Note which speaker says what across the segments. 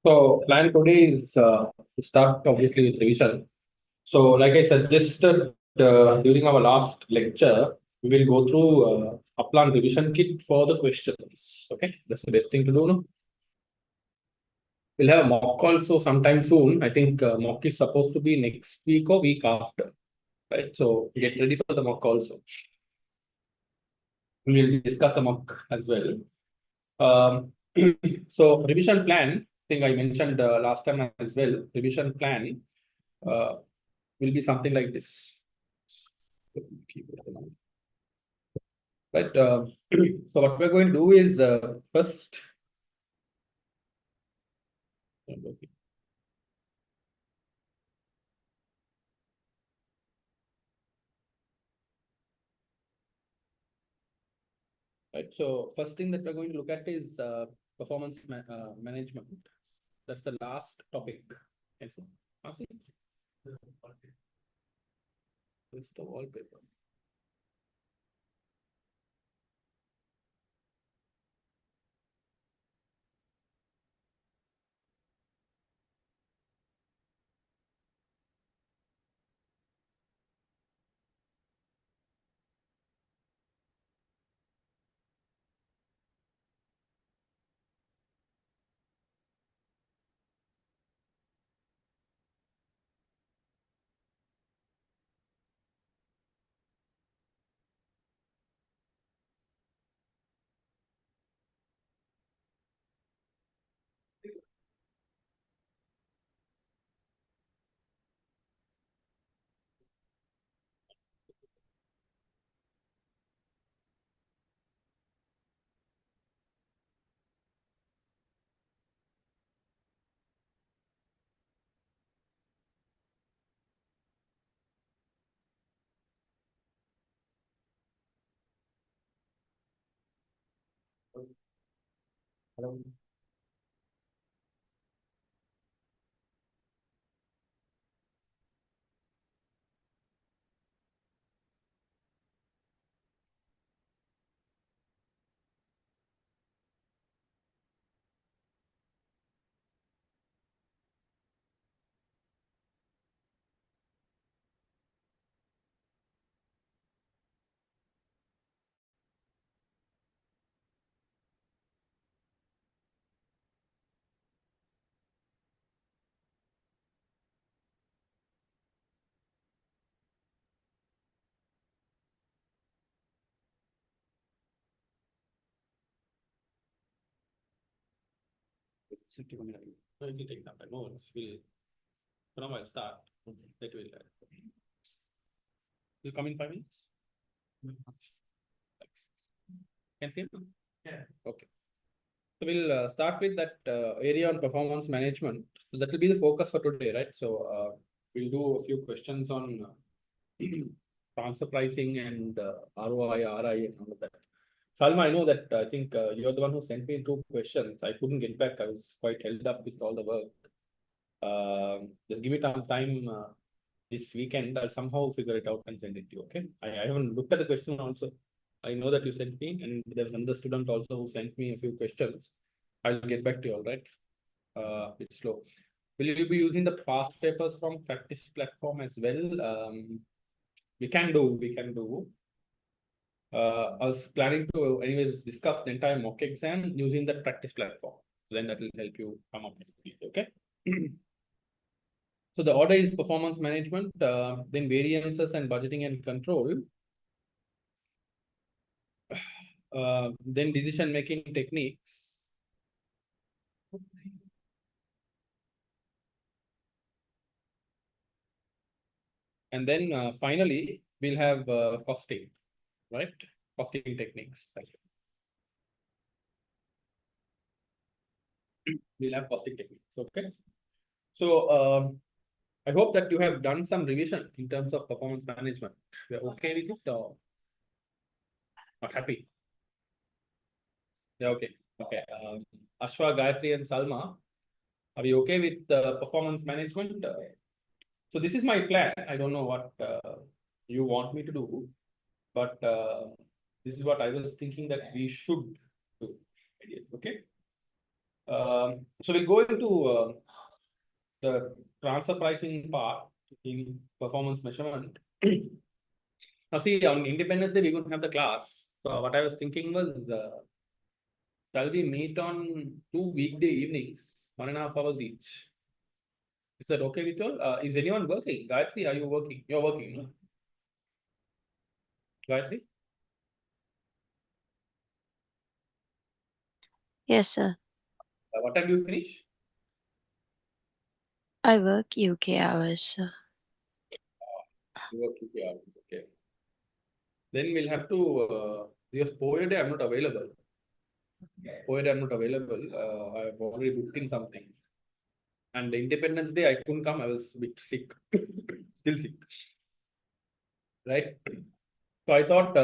Speaker 1: So plan today is to start obviously with revision. So like I suggested during our last lecture, we will go through a plan revision kit for the questions. Okay, that's the best thing to do. No? We'll have a mock also sometime soon. I think mock is supposed to be next week or week after, right? So get ready for the mock also. We'll discuss a mock as well. Um, so revision plan, I think I mentioned last time as well. Revision plan uh, will be something like this. Right. So what we're going to do is first. Right. So first thing that we're going to look at is performance management. That's the last topic. And so, see, it's the wallpaper. Hello. It's 51. So it will take some time. No, it's will. From I'll start. That will come in 5 minutes. Can you hear me? Yeah. Okay. So we'll start with that area on performance management. So that will be the focus for today, right? So we'll do a few questions on transfer pricing and ROI, RI, and all of that. Salma, I know that I think you're the one who sent me two questions. I couldn't get back. I was quite held up with all the work. Just give me some time this weekend. I'll somehow figure it out and send it to you. Okay. I haven't looked at the question also. I know that you sent me, and there's another student also who sent me a few questions. I'll get back to you. All right. It's slow. Will you be using the past papers from practice platform as well? We can do. We can do. I was planning to anyways discuss the entire mock exam using that practice platform. Then that will help you come up with it. Okay. So the order is performance management, then variances and budgeting and control, then decision making techniques, and then finally we'll have costing, right? Costing techniques. We'll have costing techniques. Okay. So I hope that you have done some revision in terms of performance management. We're okay with it or not happy? Yeah, okay. Okay. Ashwa, Gayatri, and Salma, are we okay with performance management? So this is my plan. I don't know what you want me to do, but this is what I was thinking that we should do. Okay. So we'll go into the transfer pricing part in performance measurement. Now, see, on Independence Day, we're going to have the class. So, what I was thinking was, shall we meet on 2 weekday evenings, 1.5 hours each? Is that okay with you all? Is anyone working? Gayatri, are you working? You're working, no? Gayatri?
Speaker 2: Yes, sir.
Speaker 1: What time do you finish?
Speaker 2: I work UK hours, sir.
Speaker 1: You work 2 hours, okay. Then we'll have to, yes, Poet Day, I'm not available. Poet Day, I'm not available. I've already booked in something. And the Independence Day, I couldn't come. I was a bit sick, still sick, right? So I thought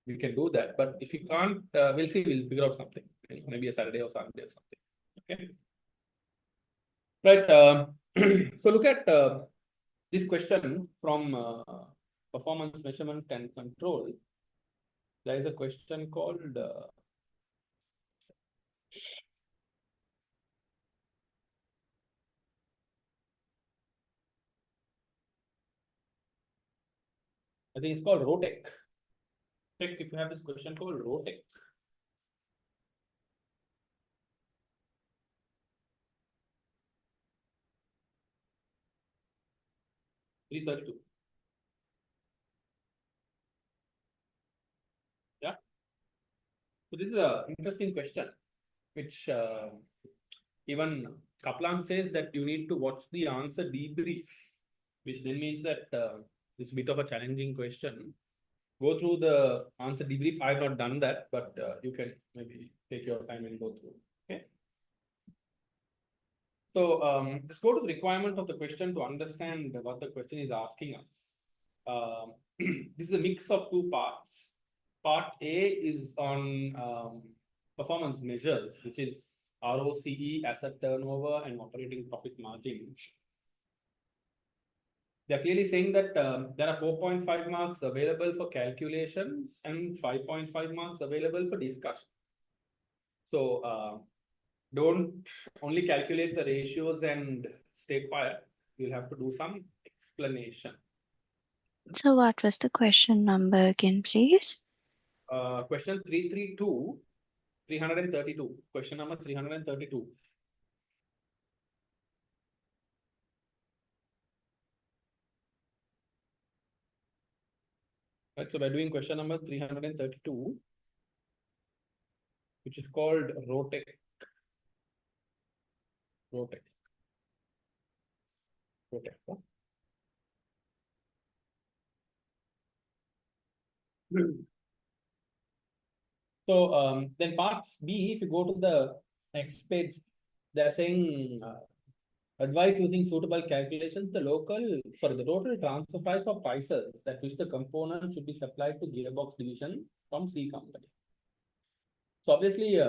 Speaker 1: we can do that. But if you can't, we'll see. We'll figure out something. Maybe a Saturday or Sunday or something. Okay. Right. So look at this question from performance measurement and control. There is a question called I think it's called ROTEC. Check if you have this question called ROTEC. $332. Yeah. So this is an interesting question, which even Kaplan says that you need to watch the answer debrief, which then means that it's a bit of a challenging question. Go through the answer debrief. I have not done that, but you can maybe take your time and go through. Okay. So let's go to the requirement of the question to understand what the question is asking us. This is a mix of two parts. Part A is on performance measures, which is ROCE, asset turnover, and operating profit margin. They're clearly saying that there are 4.5 marks available for calculations and 5.5 marks available for discussion. So don't only calculate the ratios and stay quiet. You'll have to do some explanation.
Speaker 2: So what was the question number again, please?
Speaker 1: Question 332, 332. Question number 332. Right, so we're doing question number 332, which is called ROTEC. ROTEC. ROTEC. Huh? So then part B, if you go to the next page, they're saying advice using suitable calculations, the total transfer price of prices at which the component should be supplied to gearbox division from C company. So obviously,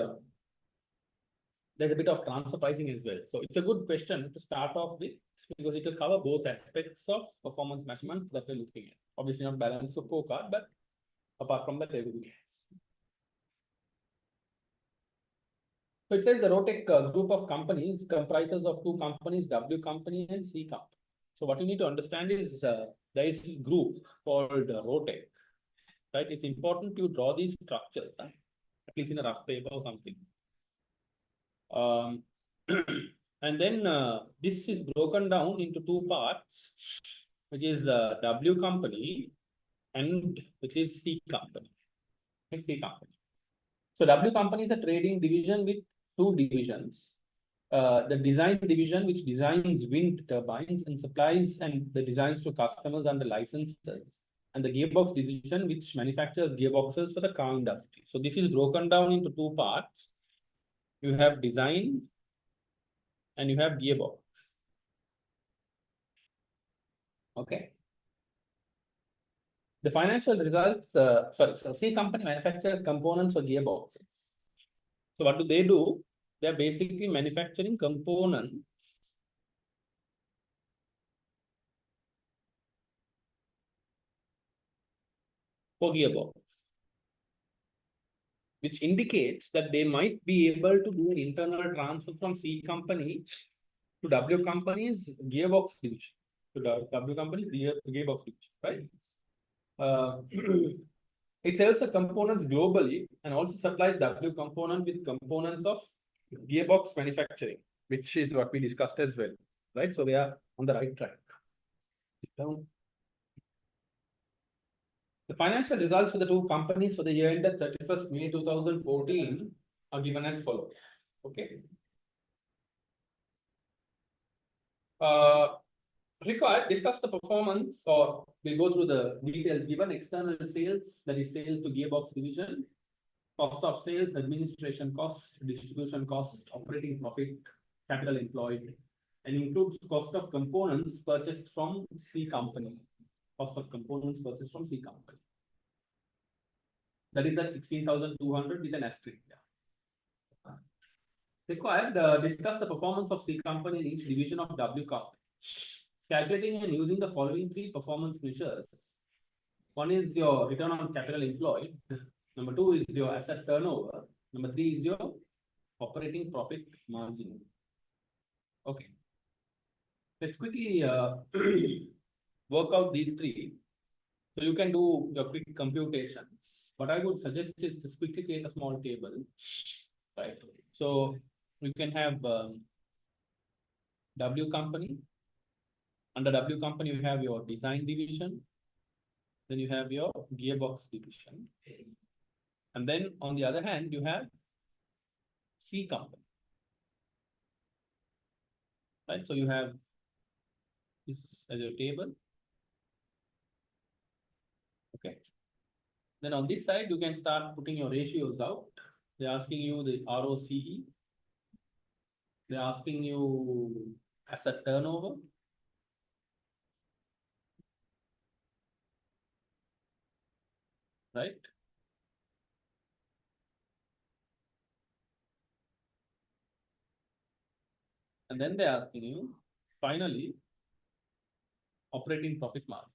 Speaker 1: there's a bit of transfer pricing as well. So it's a good question to start off with because it will cover both aspects of performance measurement that we're looking at. Obviously not balance of scorecard, but apart from that, everything else. So it says the ROTEC group of companies comprises of two companies, W company and C company. So what you need to understand is there is this group called ROTEC, right? It's important to draw these structures, at least in a rough paper or something. And then this is broken down into two parts, which is W company and which is C company. C company. So W company is a trading division with two divisions. The design division, which designs wind turbines and supplies and the designs to customers and the licenses, and the gearbox division, which manufactures gearboxes for the car industry. So this is broken down into two parts. You have design and you have gearbox. Okay. The financial results, so C company manufactures components for gearboxes. So what do? They're basically manufacturing components for gearbox. which indicates that they might be able to do an internal transfer from C company to W company's gearbox division. To W company's gearbox division, right? It sells the components globally and also supplies W component with components of gearbox manufacturing, which is what we discussed as well, right? So they are on the right track. Down. The financial results for the two companies for the year ended 31st May 2014 are given as follows. Okay. Required, discuss the performance, or we'll go through the details given. External sales, that is sales to gearbox division, cost of sales, administration cost, distribution cost, operating profit, capital employed, and includes cost of components purchased from C company. Cost of components purchased from C company. That is at 16,200 with an asterisk. Required, discuss the performance of C company in each division of W company. Calculating and using the following three performance measures. One is your return on capital employed. Number two is your asset turnover. Number three is your operating profit margin. Okay. Let's quickly work out these three. So you can do your quick computations. What I would suggest is just quickly create a small table. Right. So you can have W company. Under W company, you have your design division. Then you have your gearbox division. And then on the other hand, you have C company. Right. So you have this as your table. Okay. Then on this side, you can start putting your ratios out. They're asking you the ROCE. They're asking you asset turnover. Right. And then they're asking you, finally, operating profit margin.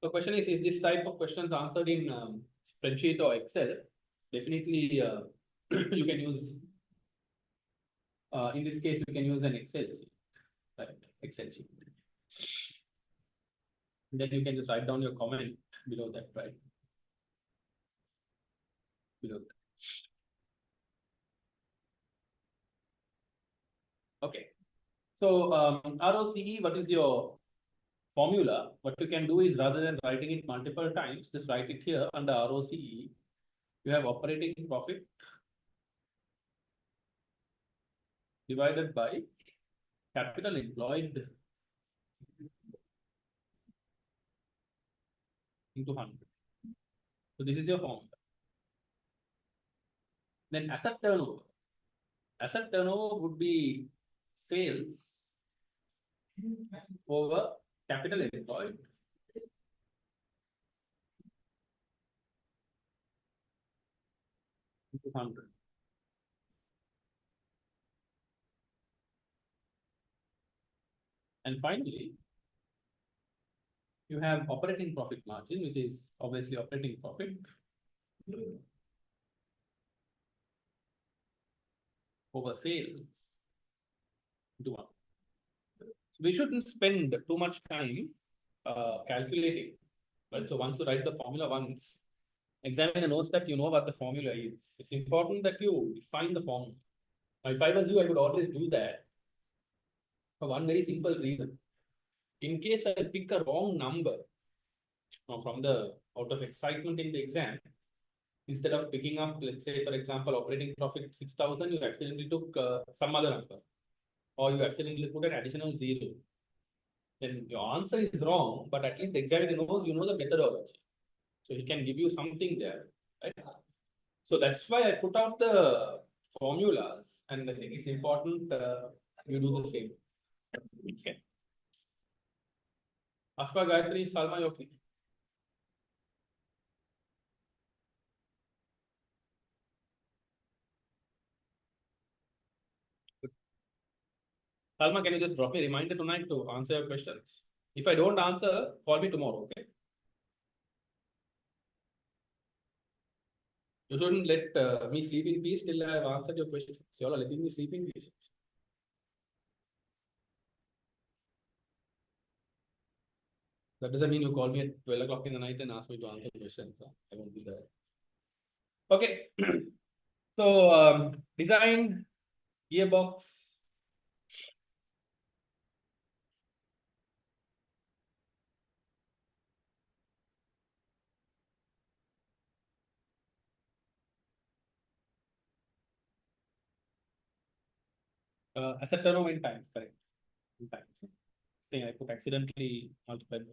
Speaker 1: The question is this type of questions answered in spreadsheet or Excel? Definitely, you can use, in this case, you can use an Excel sheet, right? Excel sheet. Then you can just write down your comment below that, right? Below that. Okay. So ROCE, what is your formula? What you can do is rather than writing it multiple times, just write it here under ROCE. You have operating profit divided by capital employed into 100. So this is your formula. Then asset turnover. Asset turnover would be sales over capital employed into 100. And finally, you have operating profit margin, which is obviously operating profit over sales into 1. So we shouldn't spend too much time calculating, right? So once you write the formula once, examiner knows that you know what the formula is. It's important that you find the formula. Now, if I was you, I would always do that for one very simple reason. In case I pick a wrong number from the out of excitement in the exam, instead of picking up, let's say, for example, operating profit 6,000, you accidentally took some other number, or you accidentally put an additional 0. Then your answer is wrong, but at least the examiner knows you know the methodology. So he can give you something there, right? So that's why I put out the formulas, and I think it's important you do the same. Okay. Ashwa, Gayatri, Salma, you okay? Salma, can you just drop me a reminder tonight to answer your questions? If I don't answer, call me tomorrow, okay? You shouldn't let me sleep in peace till I have answered your questions. You all are letting me sleep in peace. That doesn't mean you call me at 12 o'clock in the night and ask me to answer questions. I won't be there. Okay. So, design, gearbox. Asset turnover in times, correct. In times. I think I put accidentally multiplied.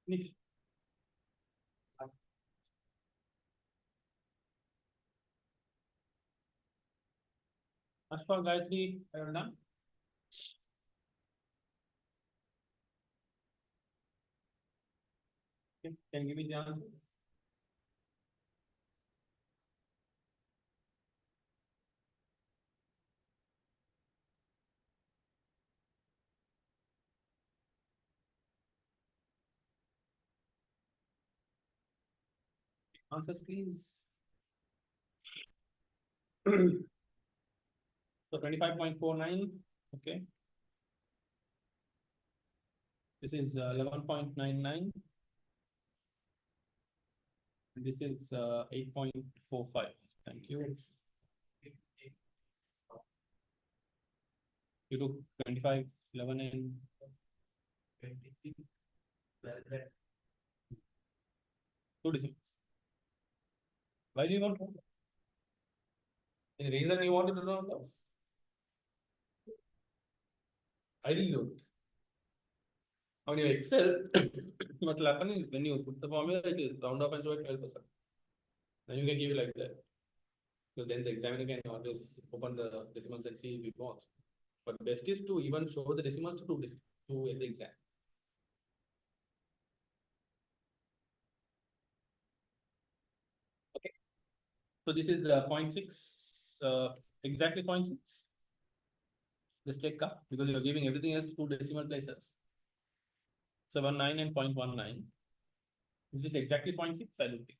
Speaker 1: Finish. Ashfa, Gayatri, are you done? Okay. Can you give me the answers? Answers, please. So 25.49. Okay. This is 11.99. This is 8.45. Thank you. You took 25, 11, and 26. Two decimals. Why do you want to know? Any reason you wanted to know? I really don't. When you Excel, what will happen is when you put the formula, it will round off and show it 12%. Then you can give it like that. So then the examiner can always open the decimals and see if it wants. But best is to even show the decimals to the exam. Okay. So this is 0.6, exactly 0.6. Just check because you're giving everything else to decimal places. 79 and 0.19. Is this exactly 0.6? I don't think.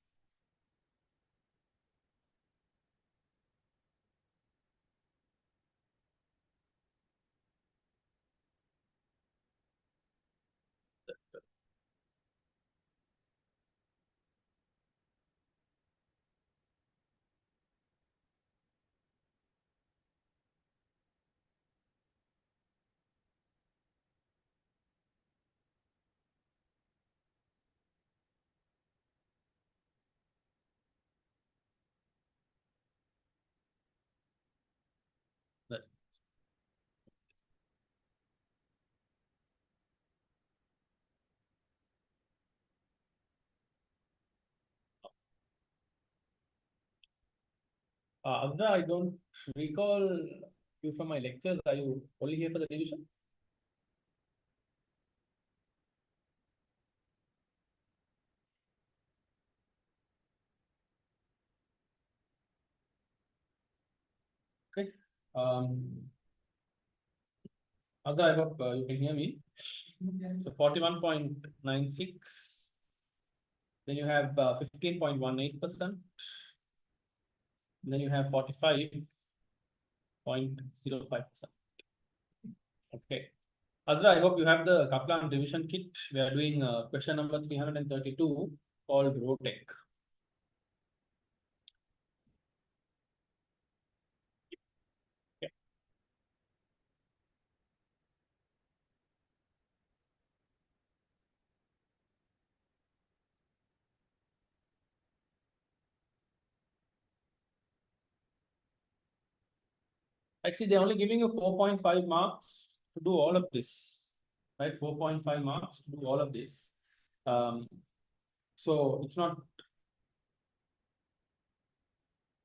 Speaker 1: That's Abda, I don't recall you from my lectures. Are you only here for the division? Okay. Abda, I hope you can hear me. So 41.96. Then you have 15.18%. Then you have 45.05%. Okay. Azra, I hope you have the Kaplan revision kit. We are doing question number 332 called Rotec. Okay. Actually, they're only giving you 4.5 marks to do all of this, right? 4.5 marks to do all of this. So it's not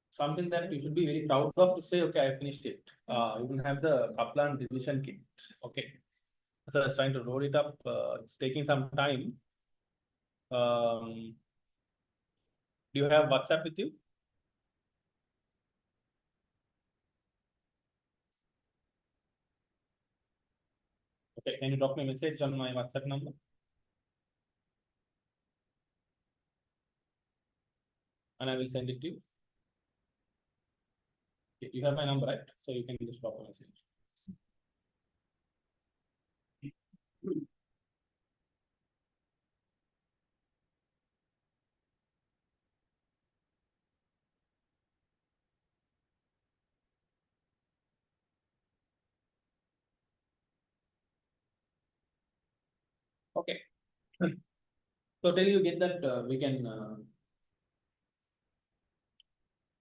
Speaker 1: something that you should be very proud of to say, okay, I finished it. You can have the Kaplan revision kit. Okay. So I was trying to roll it up. It's taking some time. Do you have WhatsApp with you? Okay, can you drop me a message on my WhatsApp number? And I will send it to you. Okay, you have my number, right? So you can just drop a message. Okay. So till you get that, we can.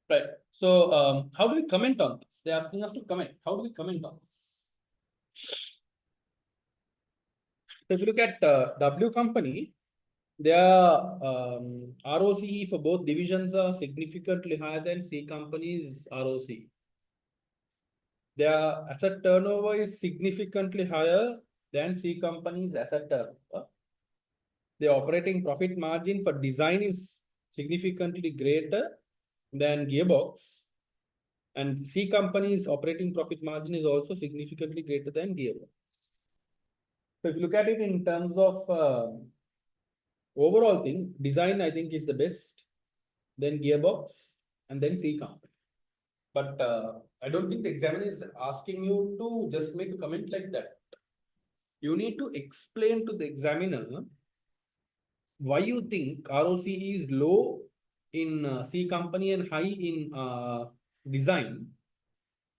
Speaker 1: Right. So how do we comment on this? They're asking us to comment. How do we comment on this? So if you look at W company, their ROCE for both divisions are significantly higher than C company's ROCE. Their asset turnover is significantly higher than C company's asset turnover. the operating profit margin for design is significantly greater than gearbox, and C company's operating profit margin is also significantly greater than gearbox. So if you look at it in terms of overall thing, design I think is the best, then gearbox, and then C company. But I don't think the examiner is asking you to just make a comment like that. You need to explain to the examiner why you think ROCE is low in C company and high in design.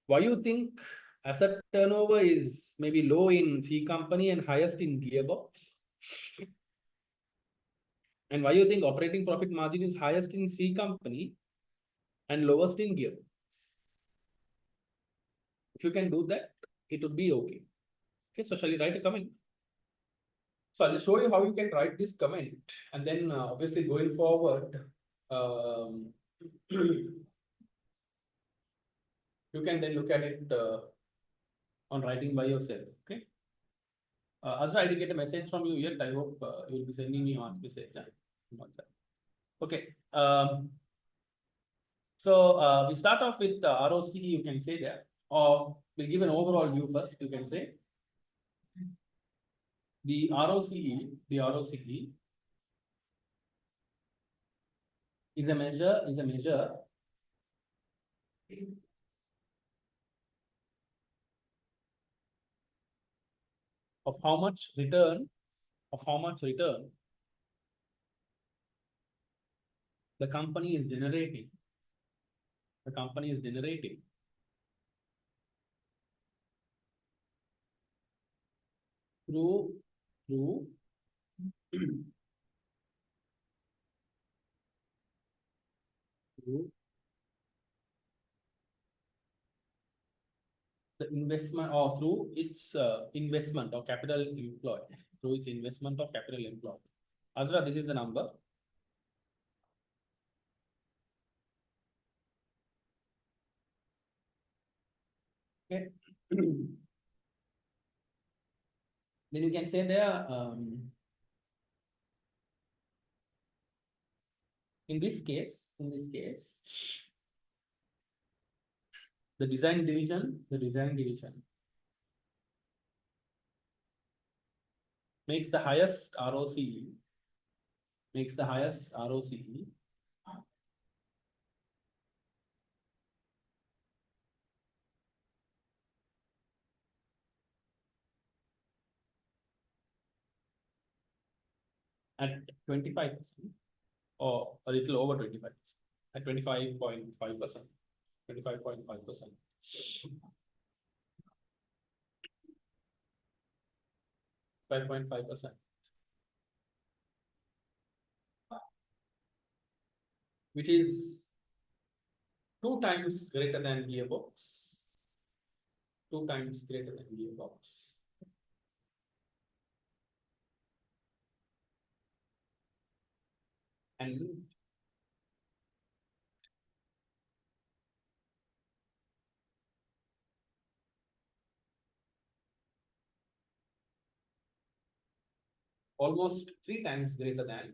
Speaker 1: Why you think asset turnover is maybe low in C company and highest in gearbox? And why you think operating profit margin is highest in C company and lowest in gearbox? If you can do that, it would be okay. Okay, so shall you write a comment? So I'll show you how you can write this comment, and then obviously going forward, you can then look at it on writing by yourself. Okay. Azra, I didn't get a message from you yet. I hope you will be sending me one message. Okay. So we start off with ROCE. You can say that, or we'll give an overall view first. You can say the ROCE is a measure of how much return the company is generating. Through the investment, or through its investment or capital employed. Azra, this is the number. Okay. Then you can say there, in this case, the design division makes the highest ROCE, at 25%, or a little over 25%, at 25.5%. 25.5%. Which is 2 times greater than gearbox. 2 times greater than gearbox. And almost 3 times greater than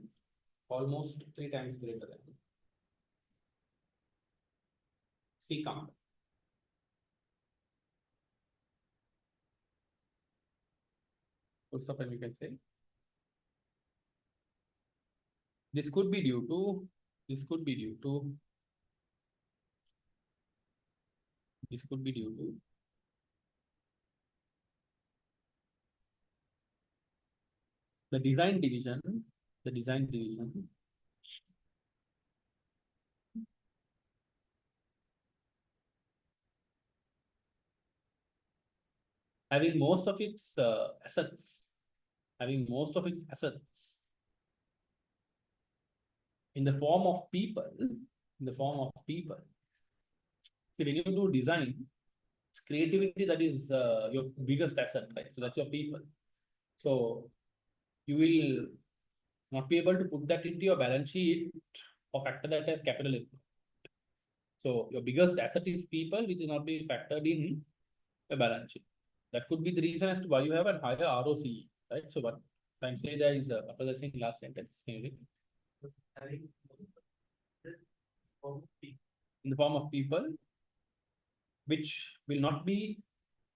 Speaker 1: C company. Full stop, and you can say this could be due to the design division having most of its assets in the form of people. See, when you do design, it's creativity that is your biggest asset, right? So that's your people. So you will not be able to put that into your balance sheet or factor that as capital input. So your biggest asset is people, which is not being factored in a balance sheet. That could be the reason as to why you have a higher ROCE, right? So So I'm saying there is after the saying last sentence, can you read? In the form of people, which will not be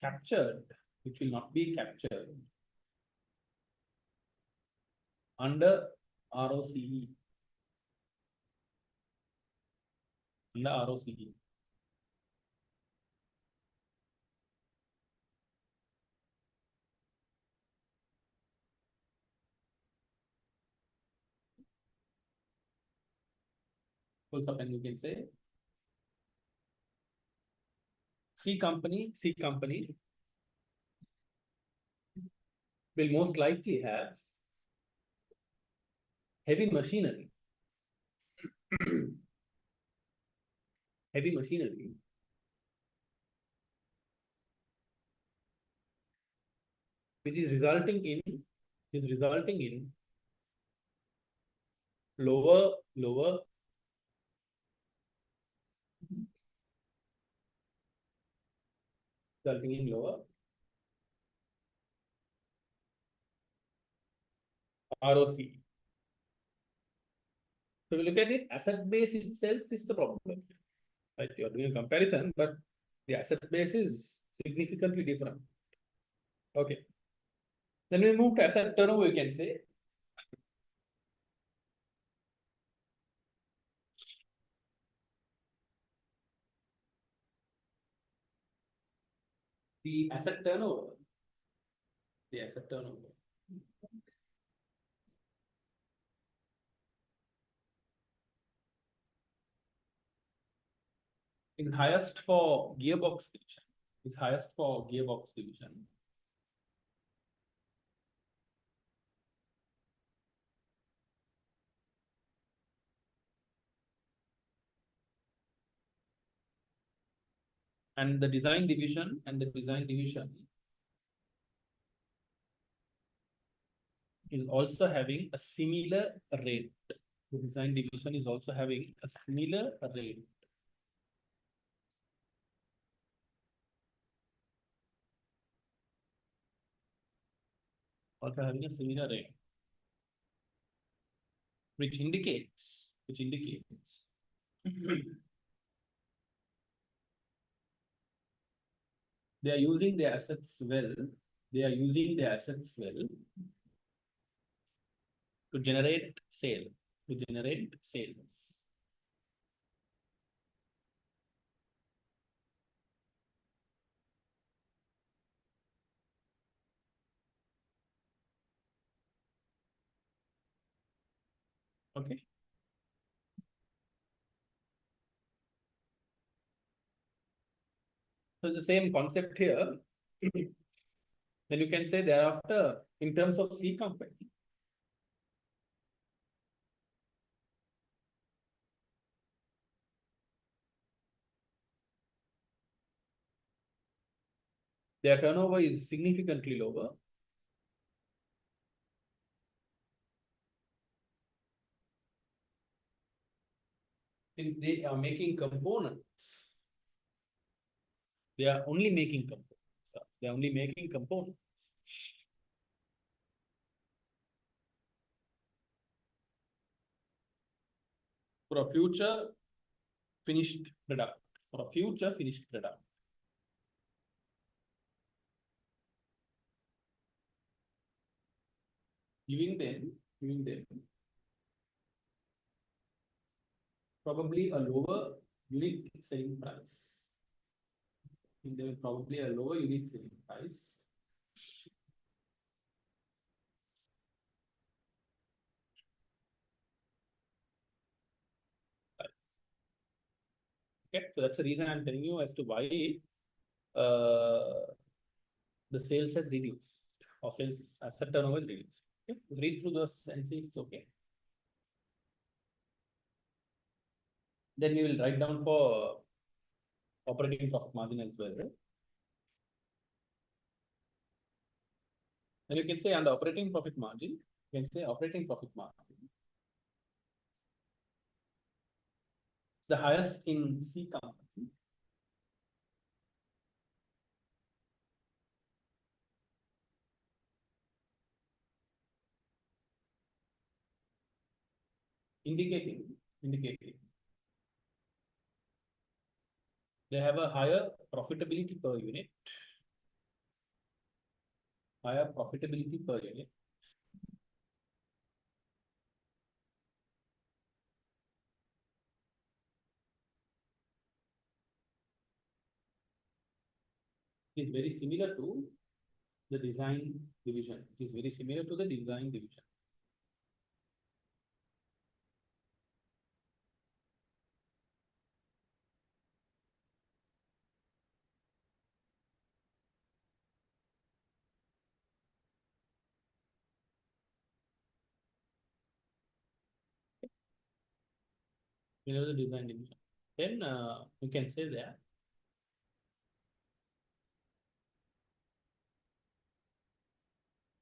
Speaker 1: captured, under ROCE, under ROCE. Full stop, and you can say C company will most likely have heavy machinery, heavy machinery, which is resulting in lower ROC. So we look at it, asset base itself is the problem. Right? You're doing a comparison, but the asset base is significantly different. Okay. Then we move to asset turnover, we can say. The asset turnover is highest for gearbox division. And the design division is also having a similar rate. The design division is also having a similar rate. Also having a similar rate, which indicates they are using their assets well. To generate sales. Okay. So it's the same concept here. Then you can say thereafter, in terms of C company, their turnover is significantly lower. Since they are making components, they are only making components. For a future finished product. Giving them probably a lower unit selling price. Okay, so that's the reason I'm telling you as to why the sales has reduced, or sales asset turnover is reduced. Okay, let's read through this and see if it's okay. Then we will write down for operating profit margin as well. Right? Then you can say under operating profit margin, the highest in C company. indicating they have a higher profitability per unit, is very similar to the design division. It is very similar to the design division. Similar to the design division. Then we can say that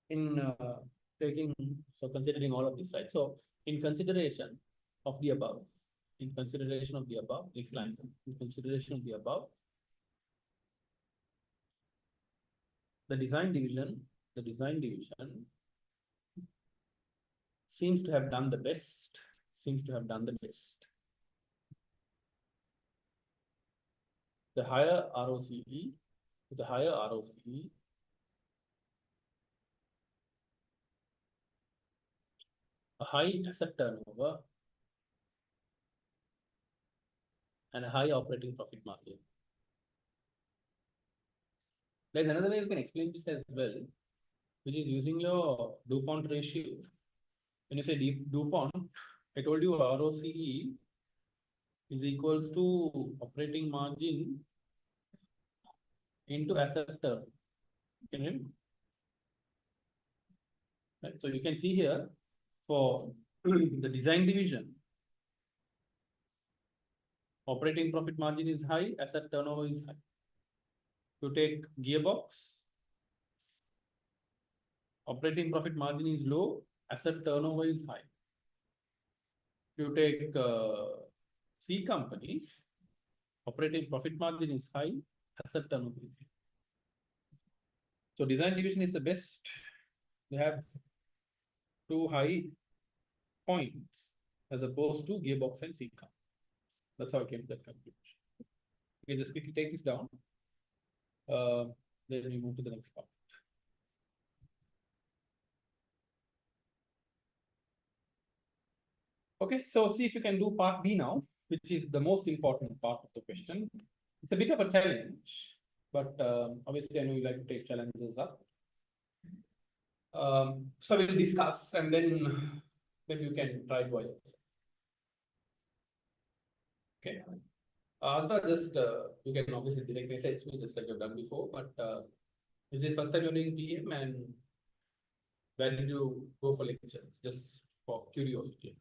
Speaker 1: in considering all of this, right? So in consideration of the above, next line, in consideration of the above, the design division seems to have done the best. The higher ROCE, a high asset turnover, and a high operating profit margin. There's another way you can explain this as well, which is using your DuPont ratio. When you say DuPont, I told you ROCE is equals to operating margin into asset turn. Right? So you can see here for the design division, operating profit margin is high, asset turnover is high. You take gearbox, operating profit margin is low, asset turnover is high. You take C company, operating profit margin is high, asset turnover is high. So design division is the best. They have two high points as opposed to gearbox and C company. That's how I came to that conclusion. Okay, just quickly take this down. Then we move to the next part. Okay, so see if you can do part B now, which is the most important part of the question. It's a bit of a challenge, but obviously I know you like to take challenges up. So we'll discuss and then maybe you can try to answer. Okay. Just you can obviously direct message me just like you've done before, but is it first time you're doing PM and where did you go for lectures? Just for curiosity.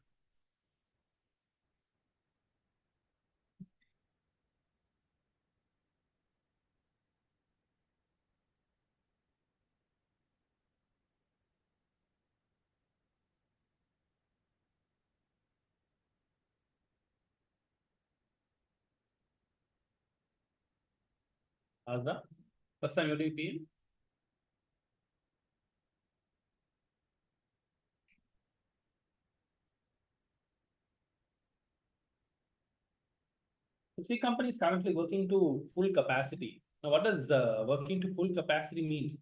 Speaker 1: Azra, first time you're doing PM? Three companies currently working to full capacity. Now, what does working to full capacity mean?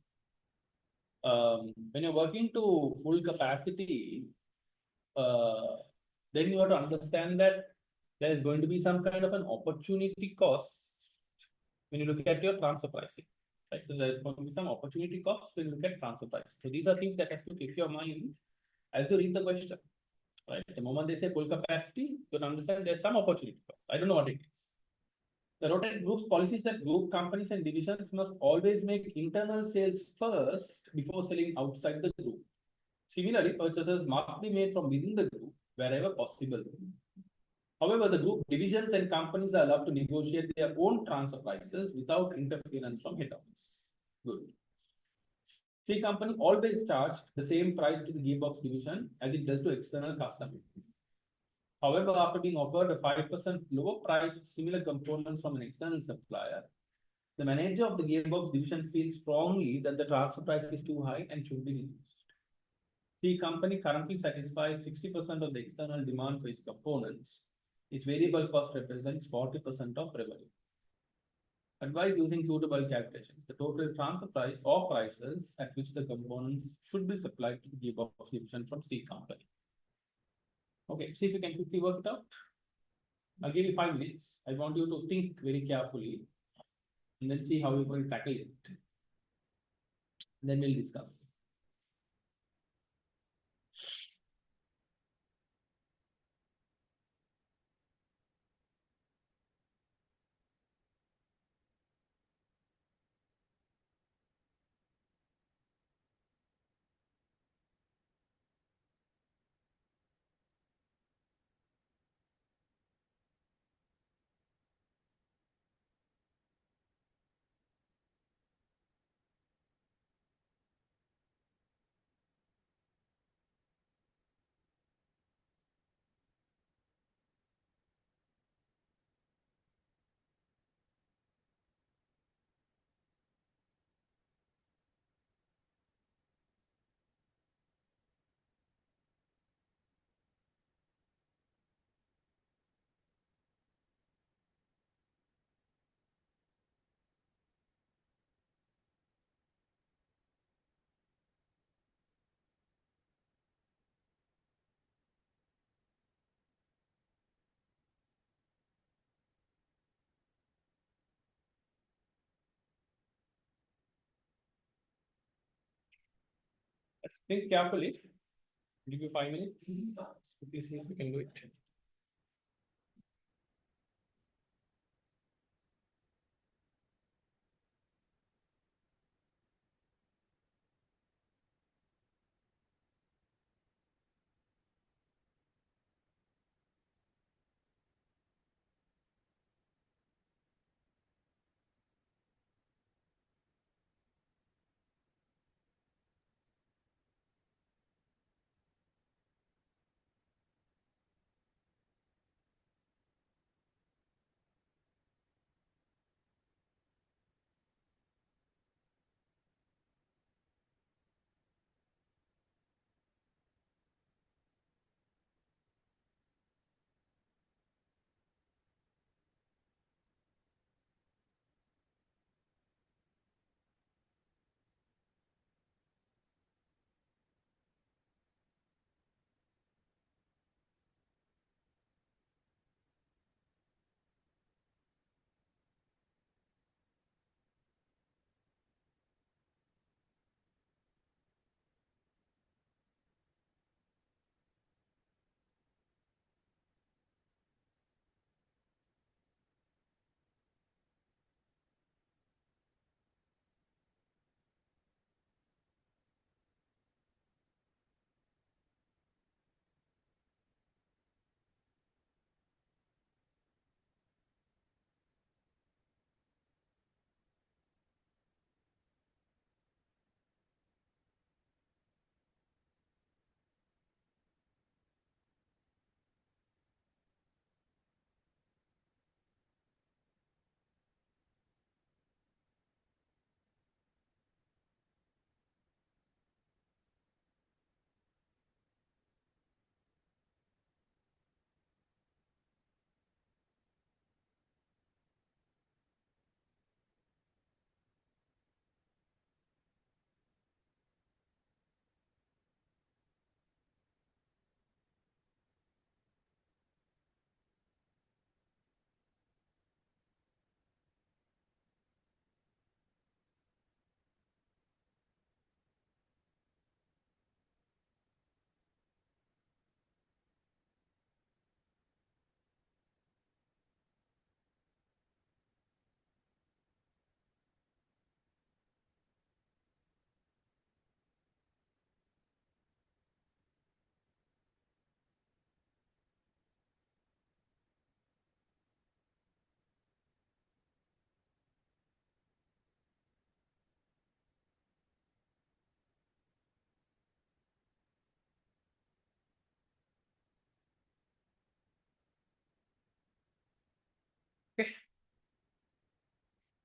Speaker 1: When you're working to full capacity, then you have to understand that there is going to be some kind of an opportunity cost when you look at your transfer pricing. Right? So there is going to be some opportunity costs when you look at transfer pricing. So these are things that has to click your mind as you read the question. Right? The moment they say full capacity, you can understand there's some opportunity cost. I don't know what it is. The Rotary Group's policy is that group companies and divisions must always make internal sales first before selling outside the group. Similarly, purchases must be made from within the group wherever possible. However, the group divisions and companies are allowed to negotiate their own transfer prices without interference from head office. Good. C company always charged the same price to the gearbox division as it does to external customers. However, after being offered a 5% lower price with similar components from an external supplier, the manager of the gearbox division feels strongly that the transfer price is too high and should be reduced. The company currently satisfies 60% of the external demand for its components. Its variable cost represents 40% of revenue. Advise using suitable calculations. The total transfer price or prices at which the components should be supplied to the gearbox division from steel company. Okay, see if you can quickly work it out. I'll give you 5 minutes. I want you to think very carefully and then see how you're going to tackle it. Then we'll discuss. Let's think carefully. Give you 5 minutes. Quickly see if we can do it. Okay,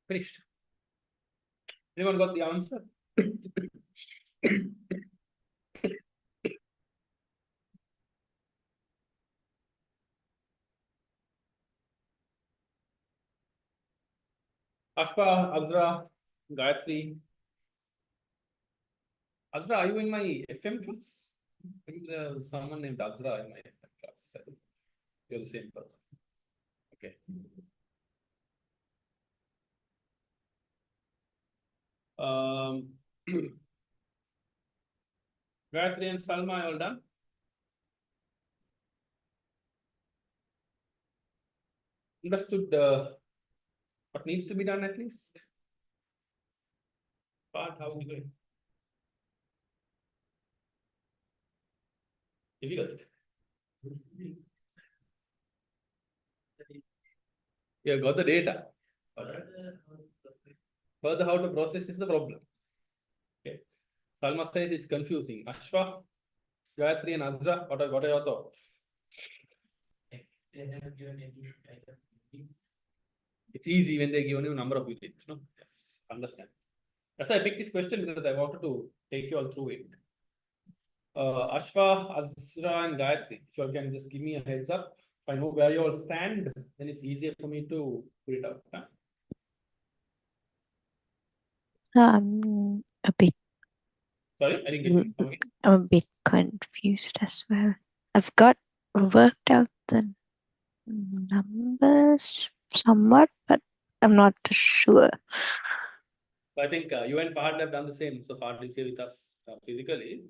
Speaker 1: finished. Anyone got the answer? Ashfa, Azra, Gayatri. Azra, are you in my FM class? I think there's someone named Azra in my FM class. You're the same person. Okay. Gayatri and Salma, all done? Understood what needs to be done at least? Part, how is it going? Difficult. Yeah, got the data. Further how to process is the problem. Okay. Salma says it's confusing. Ashfa, Gayatri and Azra, what are your thoughts? It's easy when they give you a number of units. No? Yes, understand. That's why I picked this question because I wanted to take you all through it. Ashfa, Azra, and Gayatri, if you all can just give me a heads up. If I know where you all stand, then it's easier for me to put it out. Huh?
Speaker 2: I'm a bit.
Speaker 1: Sorry, I didn't get you. Okay.
Speaker 2: I'm a bit confused as well. I've got worked out the numbers somewhat, but I'm not sure.
Speaker 1: So I think you and Fahad have done the same. So Fahad is here with us physically.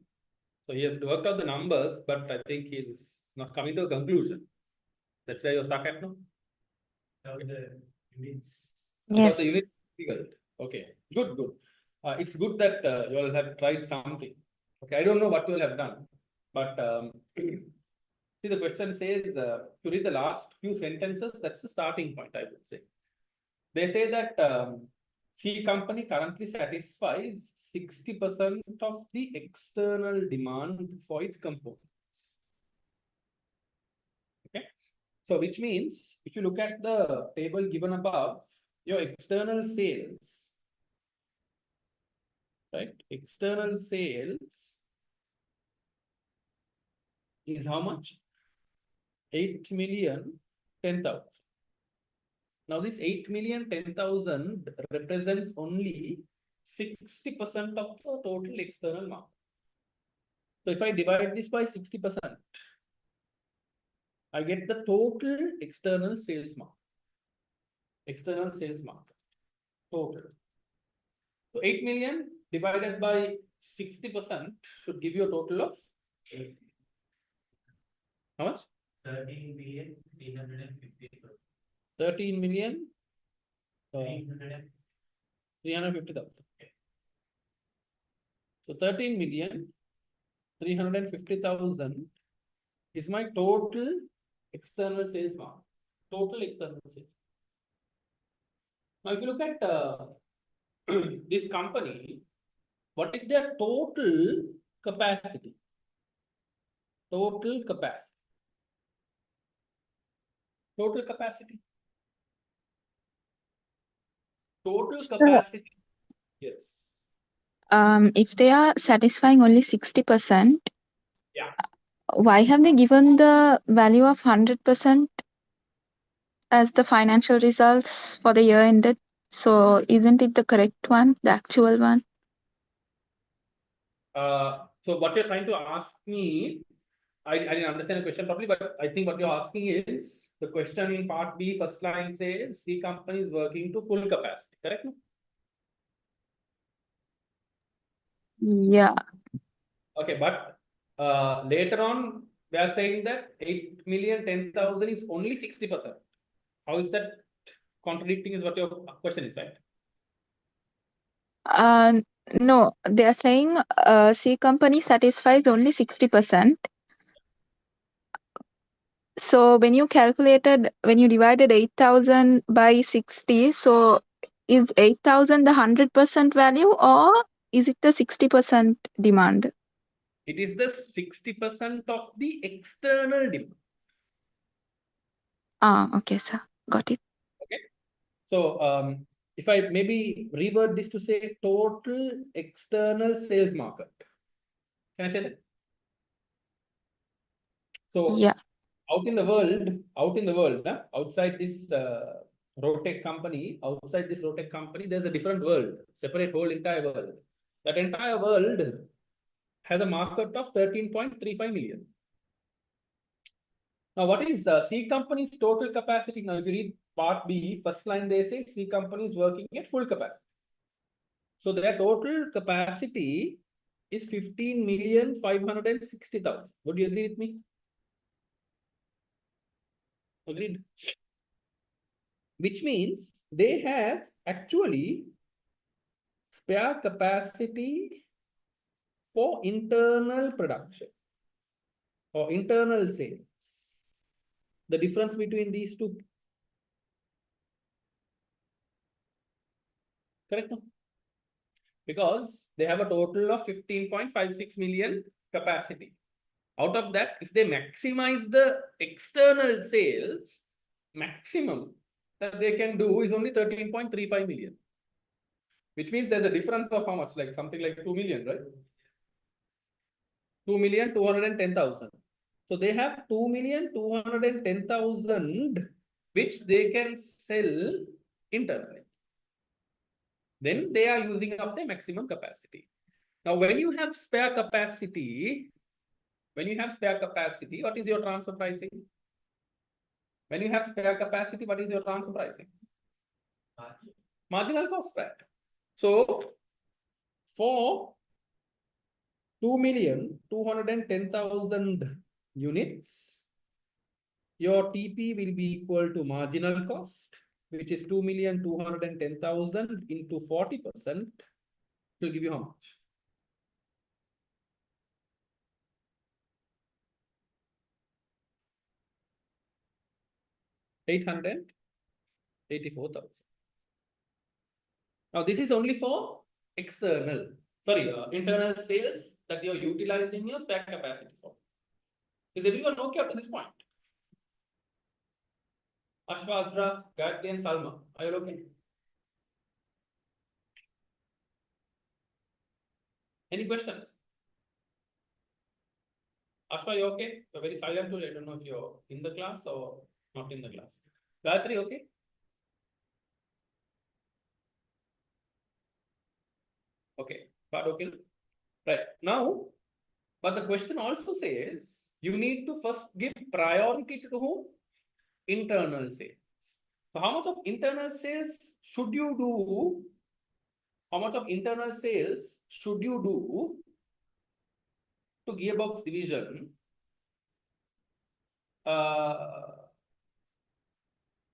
Speaker 1: So he has worked out the numbers, but I think he's not coming to a conclusion. That's where you're stuck at now? Because the unit is difficult. Okay, good. It's good that you all have tried something. Okay, I don't know what you all have done, but see, the question says to read the last few sentences, that's the starting point, I would say. They say that C company currently satisfies 60% of the external demand for its components. Okay, so which means if you look at the table given above, your external sales, right? External sales is how much? 8,010,000. Now this 8,010,000 represents only 60% of the total external market. So if I divide this by 60%, I get the total external sales market. External sales market. Total. So 8 million divided by 60% should give you a total of how much? 13,350,000. 13,350,000. Okay. So 13,350,000 is my total external sales market. Total external sales. Now, if you look at this company, what is their total capacity? Total capacity. Total capacity. Total capacity. Yes.
Speaker 3: If they are satisfying only 60%,
Speaker 1: yeah,
Speaker 3: why have they given the value of 100% as the financial results for the year ended? So isn't it the correct one, the actual one?
Speaker 1: So what you're trying to ask me, I didn't understand the question properly, but I think what you're asking is the question in part B, first line says C company is working to full capacity, correct?
Speaker 3: Yeah.
Speaker 1: Okay, but later on, we are saying that 8,010,000 is only 60%. How is that contradicting is what your question is, right?
Speaker 3: No, they are saying C company satisfies only 60%. So when you divided 8,000 by 60, so is 8,000 the 100% value or is it the 60% demand?
Speaker 1: It is the 60% of the external demand.
Speaker 3: Okay, sir. Got it.
Speaker 1: Okay. So if I maybe reword this to say total external sales market. Can I say that? So
Speaker 3: yeah.
Speaker 1: out in the world, outside this Rotec company, outside this Rotec company, there's a different world, separate whole entire world. That entire world has a market of 13.35 million. Now, what is C company's total capacity? Now, if you read part B, first line, they say C company is working at full capacity. So their total capacity is 15,560,000. Would you agree with me? Agreed. Which means they have actually spare capacity for internal production or internal sales. The difference between these two. Correct? No? Because they have a total of 15.56 million capacity. Out of that, if they maximize the external sales, maximum that they can do is only 13.35 million. Which means there's a difference of how much? Like something like 2 million, right? 2,210,000. So they have 2,210,000 which they can sell internally. Then they are using up the maximum capacity. Now, when you have spare capacity, what is your transfer pricing? When you have spare capacity, what is your transfer pricing? Marginal cost, right? So, for 2,210,000 units, your TP will be equal to marginal cost, which is 2,210,000 into 40%. Will give you how much? $884,000. Now, this is only for internal sales that you're utilizing your spare capacity for. Is everyone okay up to this point? Ashwa, Azra, Gayatri, and Salma, are you okay? Any questions? Ashwa, you okay? You're very silent today. I don't know if you're in the class or not in the class. Gayatri, okay? Okay, but okay. Right now, but the question also says you need to first give priority to whom? Internal sales. So how much of internal sales should you do? How much of internal sales should you do to gearbox division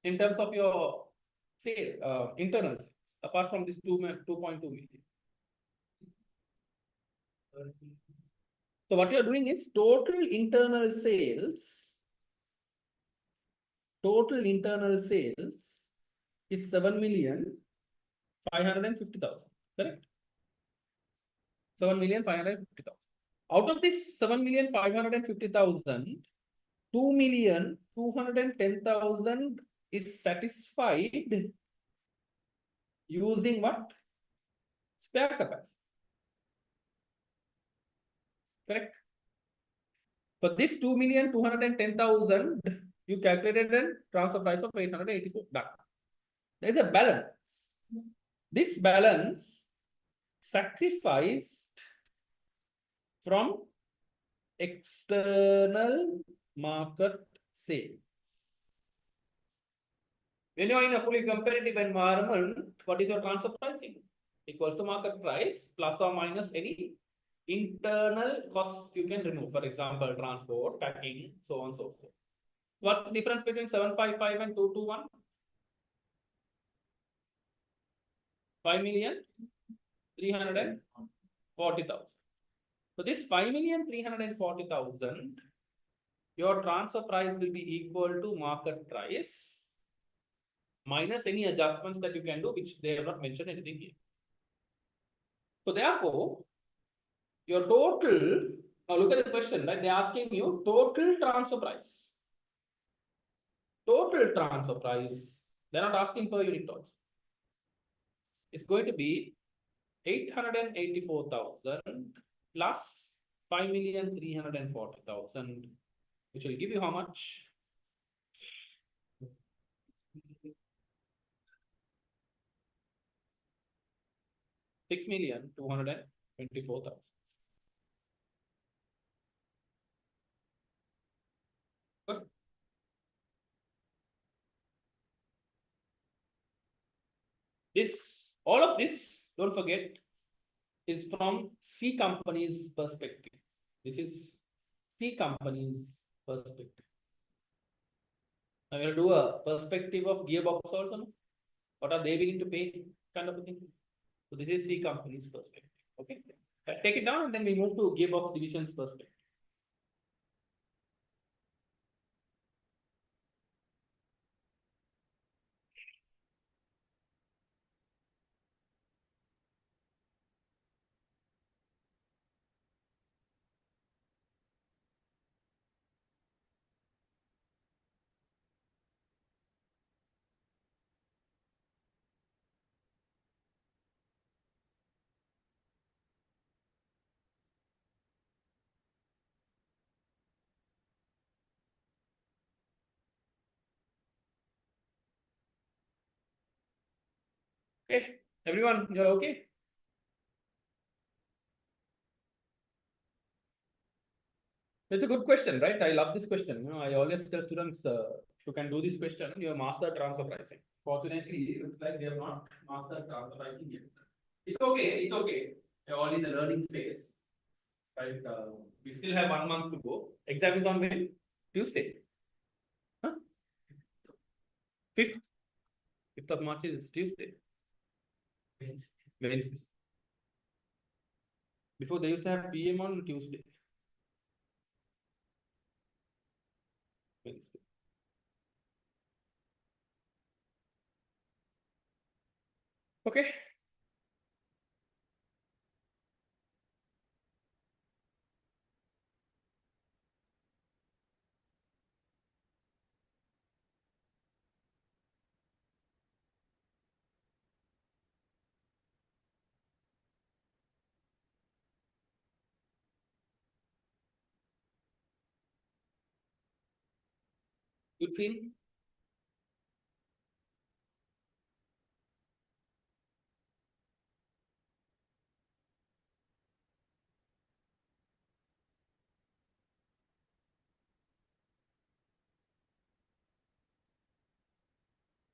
Speaker 1: in terms of your sale, internal sales, apart from this 2.2 million? So what you're doing is total internal sales is 7,550,000, correct? 7,550,000. Out of this 7,550,000, 2,210,000 is satisfied using what? Spare capacity. Correct? For this 2,210,000, you calculated a transfer price of 884. Done. There is a balance. This balance sacrificed from external market sales. When you are in a fully competitive environment, what is your transfer pricing? Equals to market price plus or minus any internal costs you can remove. For example, transport, packing, so on and so forth. What's the difference between 755 and 221? 5,340,000. So this 5,340,000, your transfer price will be equal to market price minus any adjustments that you can do, which they have not mentioned anything here. So therefore, your total, now look at the question, right? They're asking you total transfer price. Total transfer price. They're not asking per unit also. It's going to be 884,000 plus 5,340,000, which will give you how much? 6,224,000. Good. All of this, don't forget, is from C company's perspective. This is C company's perspective. Now we'll do a perspective of gearbox also. No? What are they willing to pay? Kind of a thing. So this is C company's perspective. Okay. Take it down and then we move to gearbox division's perspective. Okay, everyone, you're okay? It's a good question, right? I love this question. You know, I always tell students, if you can do this question, you have mastered transfer pricing. Fortunately, it looks like they have not mastered transfer pricing yet. It's okay. It's okay. They're all in the learning phase, right? We still have 1 month to go. Exam is on when? Tuesday. Huh? 5th. 5th of March is Tuesday. Wednesday. Before they used to have PM on Tuesday. Wednesday. Okay. Good scene.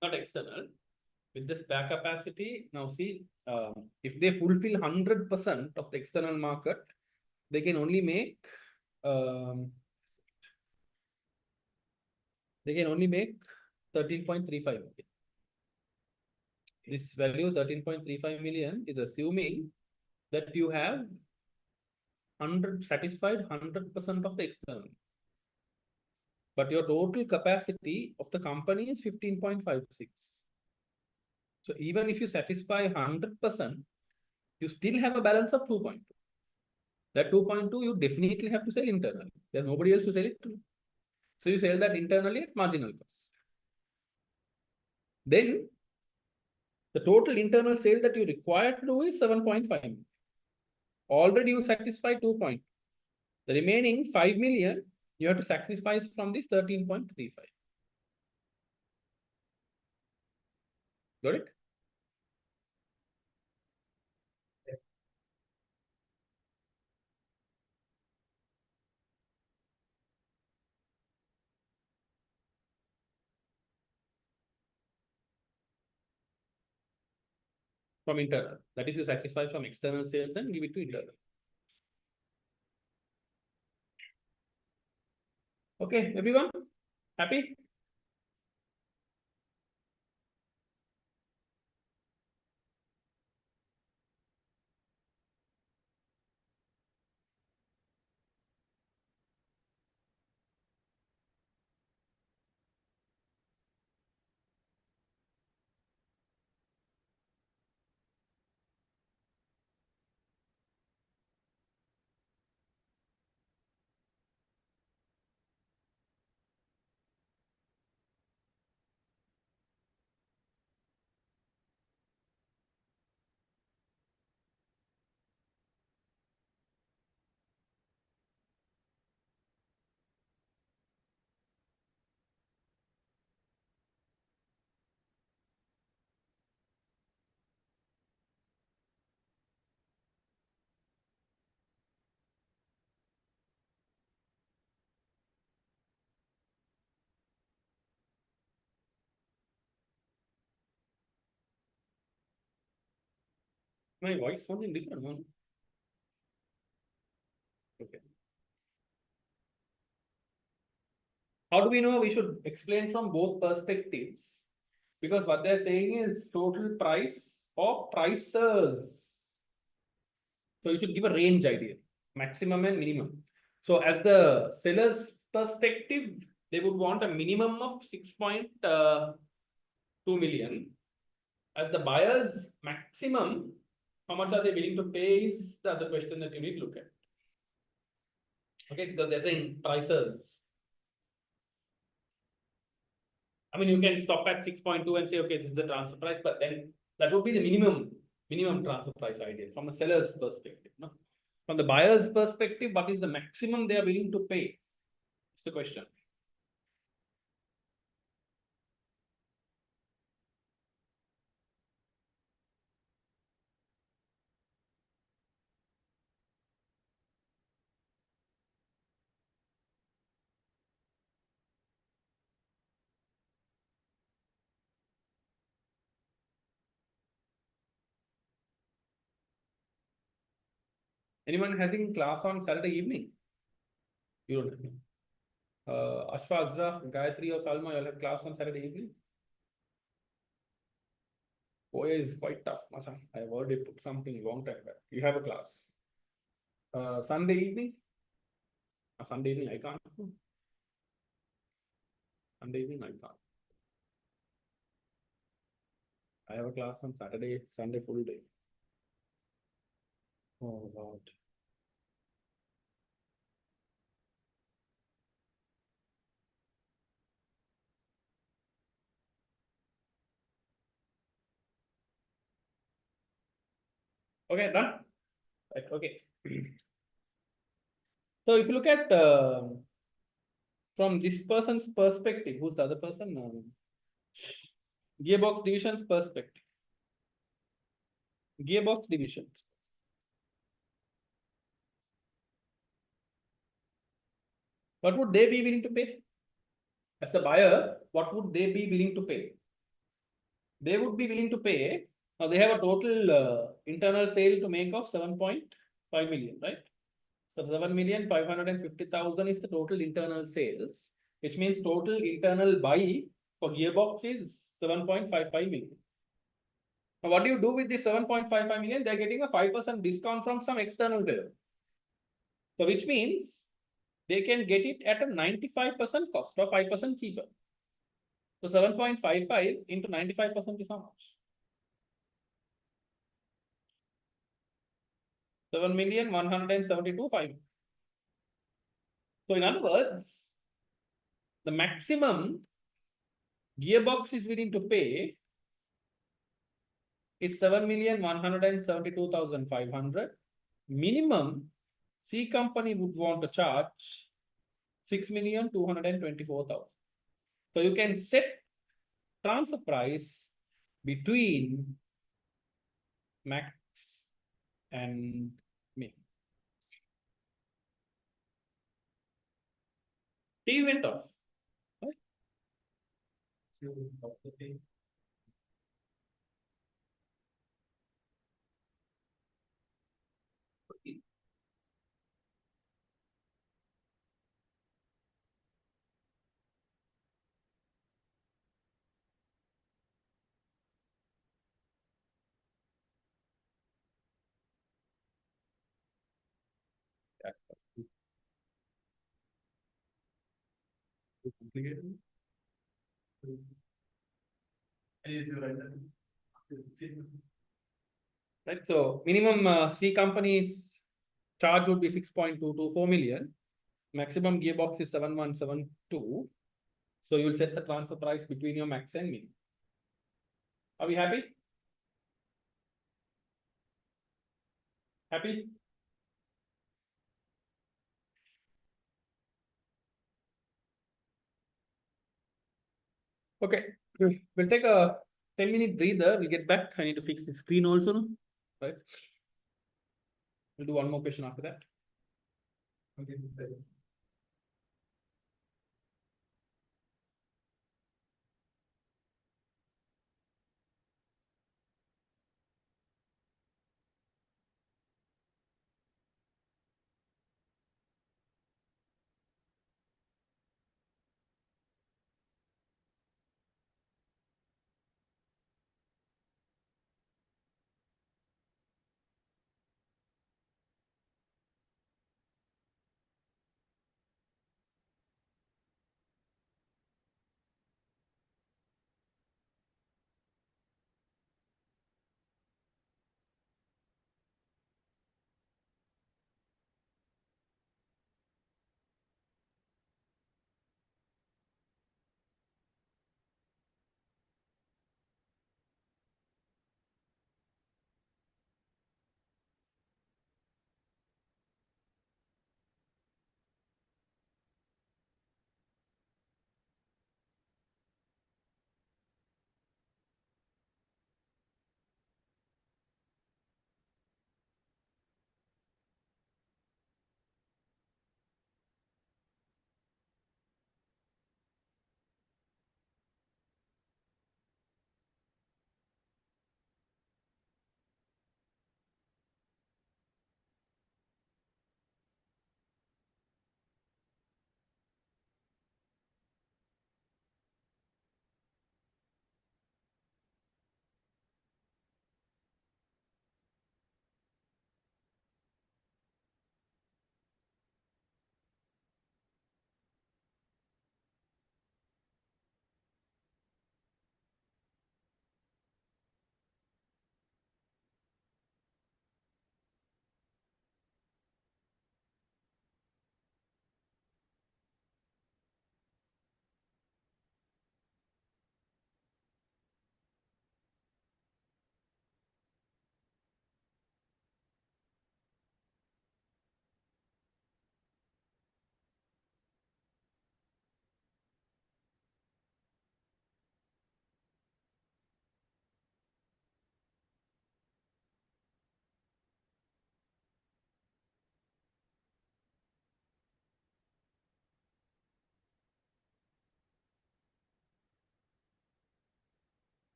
Speaker 1: Not external. With the spare capacity, now see, if they fulfill 100% of the external market, they can only make um, 13.35 million. This value 13.35 million is assuming that you have satisfied 100% of the external. But your total capacity of the company is 15.56. So even if you satisfy 100%, you still have a balance of 2.2. That 2.2 you definitely have to sell internally. There's nobody else to sell it to. So you sell that internally at marginal cost. Then the total internal sale that you require to do is 7.5. Already you satisfy 2. The remaining 5 million you have to sacrifice from this 13.35. Got it? From internal. That is you sacrifice from external sales and give it to internal. Okay, everyone? Happy? My voice sounding different, man. Okay. How do we know? We should explain from both perspectives, because what they're saying is total price or prices. So you should give a range idea, maximum and minimum. So as the seller's perspective, they would want a minimum of 6.2 million. As the buyer's maximum, how much are they willing to pay is the other question that you need to look at. Okay, because they're saying prices. I mean, you can stop at 6.2 and say, okay, this is the transfer price, but then that would be the minimum transfer price idea from a seller's perspective. No? From the buyer's perspective, what is the maximum they are willing to pay? That's the question. Anyone having class on Saturday evening? You don't have. Ashfa, Azra, Gayatri or Salma, you all have class on Saturday evening? OA is quite tough, Masan. I have already put something long time back. You have a class. Sunday evening? Sunday evening, I can't. Sunday evening, I can't. I have a class on Saturday, Sunday full day. Oh, Lord. Okay, done. Right, okay. So if you look at from this person's perspective, who's the other person? Gearbox division's perspective. Gearbox divisions. What would they be willing to pay? As the buyer, what would they be willing to pay? They would be willing to pay. Now they have a total internal sale to make of 7.5 million, right? So 7,550,000 is the total internal sales, which means total internal buy for Gearbox is 7.55 million. Now, what do you do with this 7.55 million? They're getting a 5% discount from some external vendor. So which means they can get it at a 95% cost or 5% cheaper. So 7.55 into 95% is how much? 7,172,500. So in other words, the maximum Gearbox is willing to pay is 7,172,500. Minimum C company would want to charge 6,224,000. So you can set transfer price between max and min. T went off. Right? Complicated. Right. So minimum C company's charge would be 6.224 million. Maximum Gearbox is 7,172. So you'll set the transfer price between your max and min. Are we happy? Happy? Okay. We'll take a 10-minute breather. We'll get back. I need to fix the screen also, no? Right? We'll do one more question after that. Okay.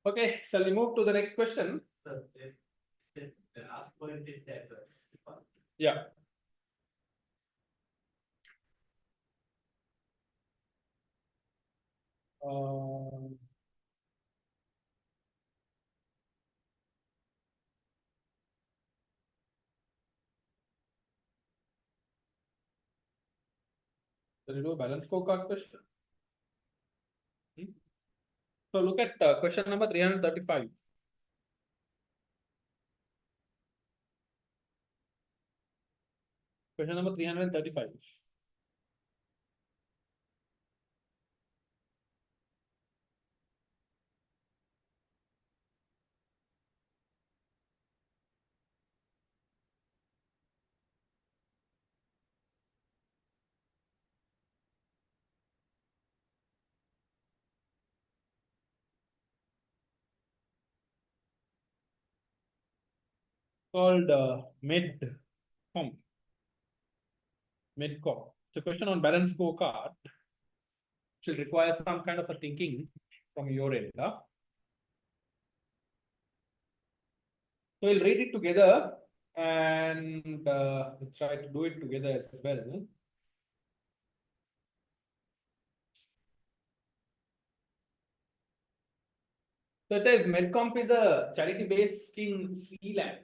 Speaker 1: Okay, shall we move to the next question?
Speaker 4: The last point is that.
Speaker 1: Yeah. Shall we do a balance scorecard question? So look at question number 335. Question number 335. Called Medcom. Medcom. It's a question on balance scorecard. Which will require some kind of a thinking from your end. So we'll read it together and we'll try to do it together as well. So it says Medcomp is a charity based in Sealand.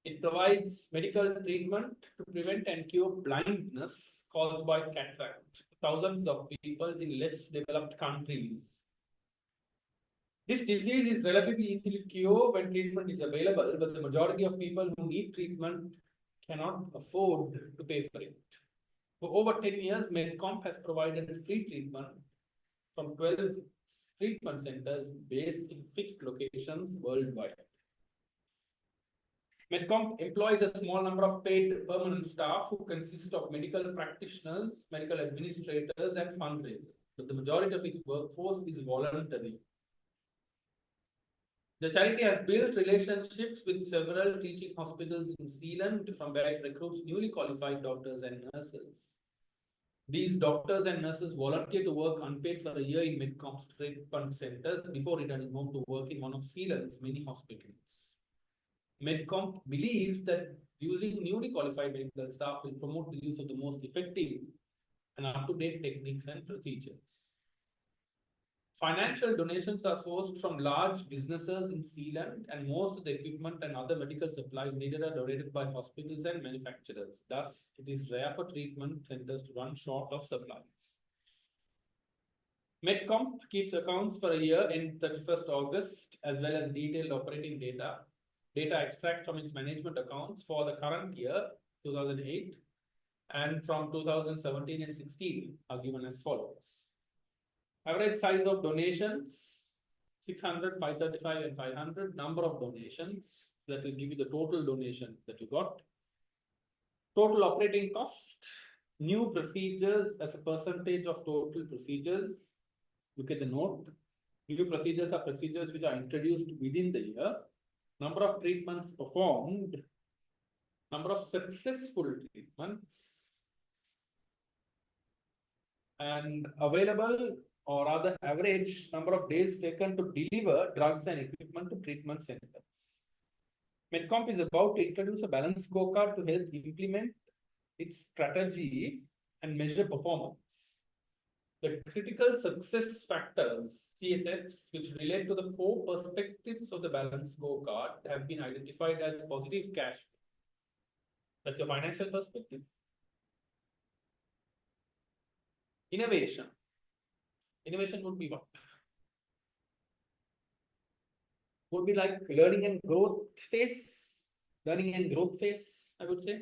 Speaker 1: It provides medical treatment to prevent and cure blindness caused by cataract to thousands of people in less developed countries. This disease is relatively easily cured when treatment is available, but the majority of people who need treatment cannot afford to pay for it. For over 10 years, Medcomp has provided free treatment from 12 treatment centers based in fixed locations worldwide. Medcomp employs a small number of paid permanent staff who consist of medical practitioners, medical administrators, and fundraisers, but the majority of its workforce is voluntary. The charity has built relationships with several teaching hospitals in Zealand from where it recruits newly qualified doctors and nurses. These doctors and nurses volunteer to work unpaid for a year in Medcomp's treatment centers before returning home to work in one of Zealand's many hospitals. Medcomp believes that using newly qualified medical staff will promote the use of the most effective and up-to-date techniques and procedures. Financial donations are sourced from large businesses in Zealand, and most of the equipment and other medical supplies needed are donated by hospitals and manufacturers. Thus, it is rare for treatment centers to run short of supplies. Medcomp keeps accounts for a year in 31st August, as well as detailed operating data. Data extracts from its management accounts for the current year, 2008, and from 2017 and 16 are given as follows. Average size of donations, 600, 535, and 500. Number of donations, that will give you the total donation that you got. Total operating cost, new procedures as a percentage of total procedures. Look at the note. New procedures are procedures which are introduced within the year. Number of treatments performed, number of successful treatments, and available or rather average number of days taken to deliver drugs and equipment to treatment centers. Medcomp is about to introduce a balance scorecard to help implement its strategy and measure performance. The critical success factors, CSFs, which relate to the 4 perspectives of the balance scorecard have been identified as positive cash flow. That's your financial perspective. Innovation. Innovation would be what? Would be like learning and growth phase. Learning and growth phase, I would say.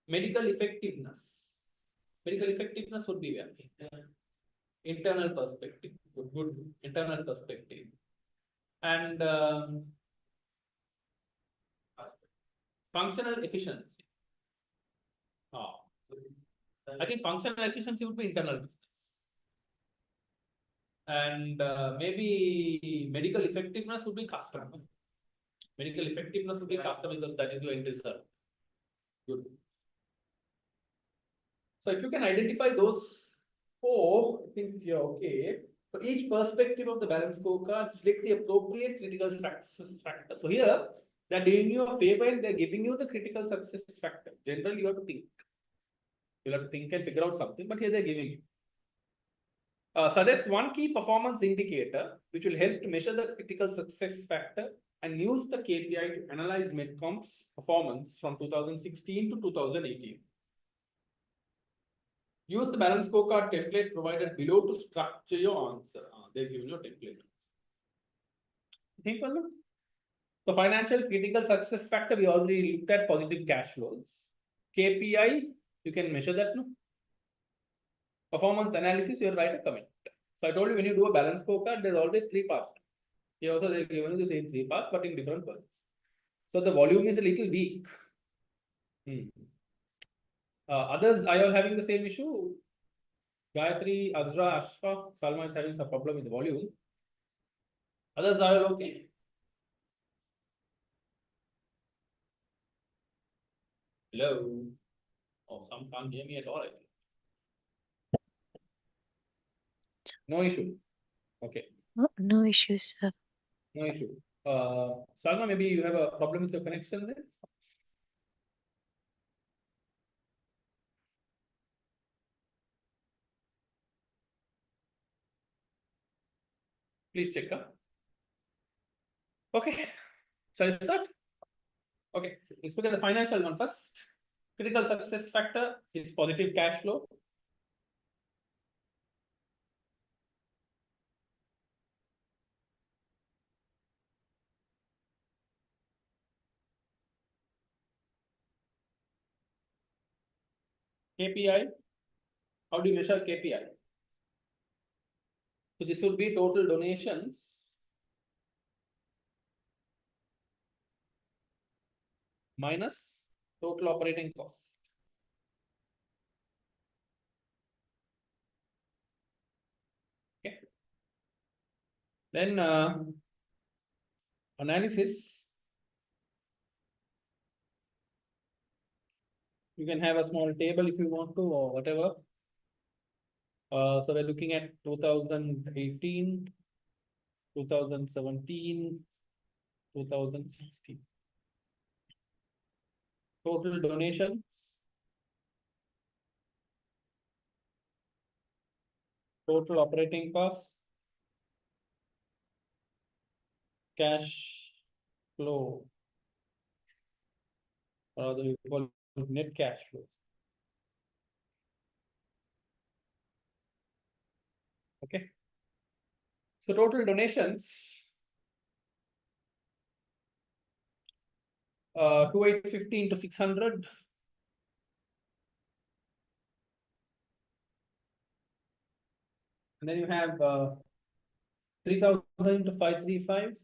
Speaker 1: Medical effectiveness. Medical effectiveness would be where? Internal perspective. Good internal perspective. And functional efficiency. I think functional efficiency would be internal business. And maybe medical effectiveness would be customer. Medical effectiveness would be customer because that is your end result. Good. So if you can identify those Oh, I think you're okay. For each perspective of the balance scorecard, select the appropriate critical success factor. So here, they're doing you a favor and they're giving you the critical success factor. Generally, you have to think. You'll have to think and figure out something, but here they're giving you. Suggest one key performance indicator which will help to measure the critical success factor and use the KPI to analyze Medcomp's performance from 2016 to 2018. Use the balance scorecard template provided below to structure your answer. They've given you a template. Simple, no? The financial critical success factor, we already looked at positive cash flows. KPI, you can measure that, no? Performance analysis, you write a comment. So I told you when you do a balance scorecard, there's always 3 parts. Here also they've given you the same 3 parts, but in different parts. So the volume is a little weak. Others, are you all having the same issue? Gayatri, Azra, Ashfa, Salma is having some problem with the volume. Others are all okay. Hello. Oh, some can't hear me at all, I think. No issue. Okay.
Speaker 2: Oh, no issues, sir.
Speaker 1: No issue. Salma, maybe you have a problem with your connection there? Please check. Okay. Shall I start? Okay. Let's look at the financial one first. Critical success factor is positive cash flow. KPI. How do you measure KPI? So this would be total donations minus total operating cost. Okay. Then analysis. You can have a small table if you want to or whatever. So we're looking at 2018, 2017, 2016. Total donations, total operating costs, cash flow, or we call it net cash flow. Okay. So total donations, 2815 to 600. And then you have 3000 to 535.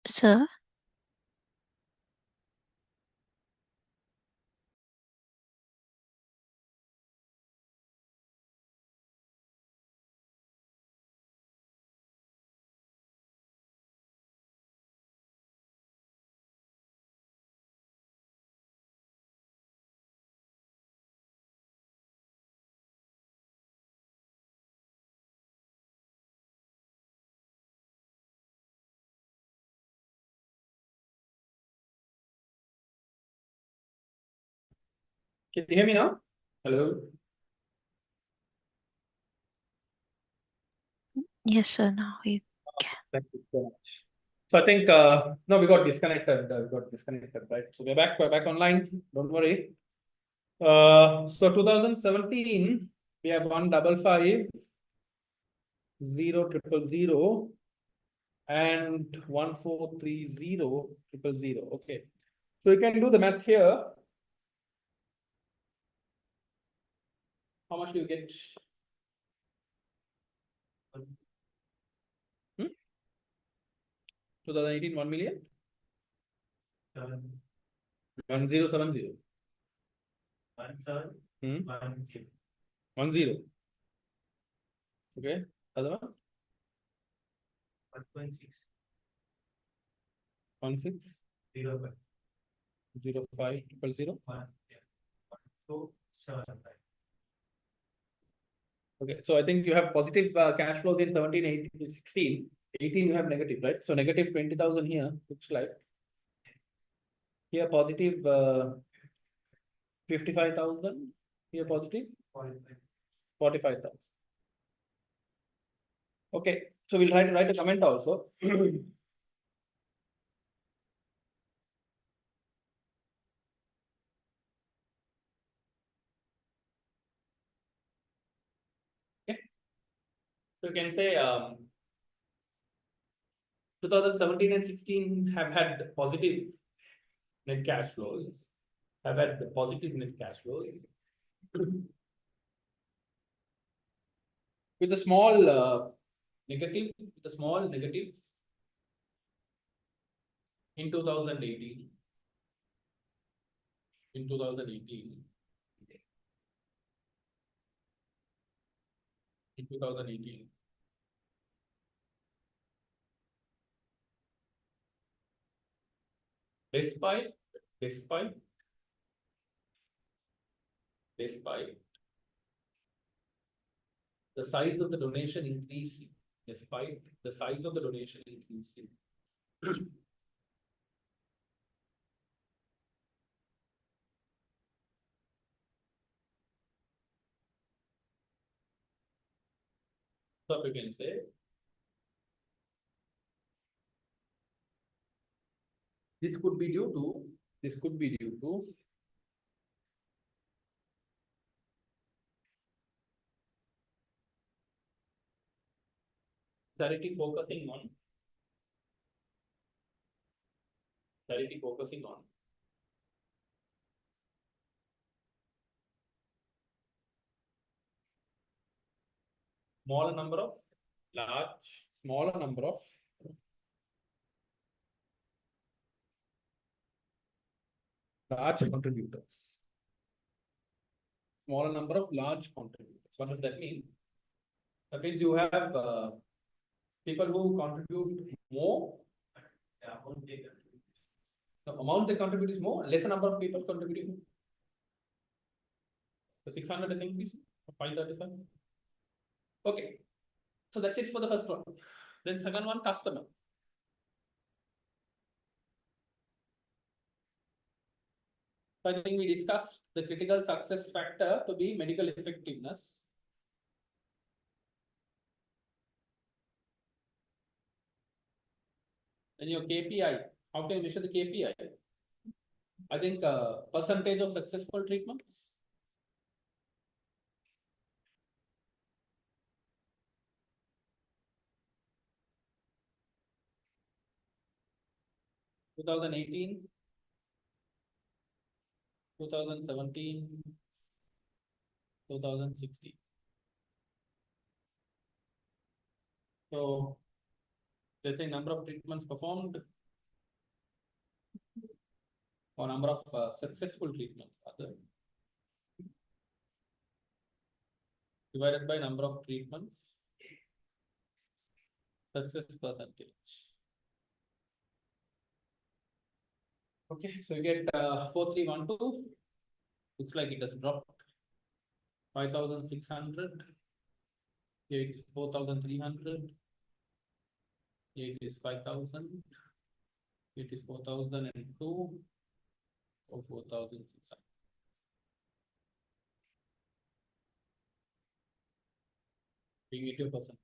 Speaker 2: Sir?
Speaker 1: Can you hear me now? Hello.
Speaker 2: Yes, sir. Now you can.
Speaker 1: Thank you so much. So I think no, we got disconnected. Right? So we're back. We're back online. Don't worry. So 2017, we have 155 000 and 1430 000. Okay. So you can do the math here. How much do you get? 2018, 1 million? 1070. 10. Okay. Other one? 16. 05 000. Okay, so I think you have positive cash flows in 17, 18, 16. 18 you have negative, right? So negative 20,000 here, looks like. Here positive 55,000. Here positive 45,000. Okay, so we'll try to write a comment also. Okay. So you can say 2017 and 16 have had positive net cash flows, have had the positive net cash flows. With a small negative, in 2018. In 2018. In 2018. Despite the size of the donation increasing, so we can say this could be due to charity focusing on smaller number of large contributors. Smaller number of large contributors. What does that mean? That means you have people who contribute more. The amount they contribute is more, lesser number of people contributing more. So 600 is increasing, 535. Okay. So that's it for the first one. Then second one, customer. So I think we discussed the critical success factor to be medical effectiveness. Then your KPI. How can you measure the KPI? I think percentage of successful treatments. In 2018, 2017, 2016. So let's say number of treatments performed or number of successful treatments divided by number of treatments, success percentage. Okay, so you get 4312. Looks like it has dropped 5,600. Here it is 4,300. Here it is 5,000. It is 4,002 or 4,600. Negative percentage.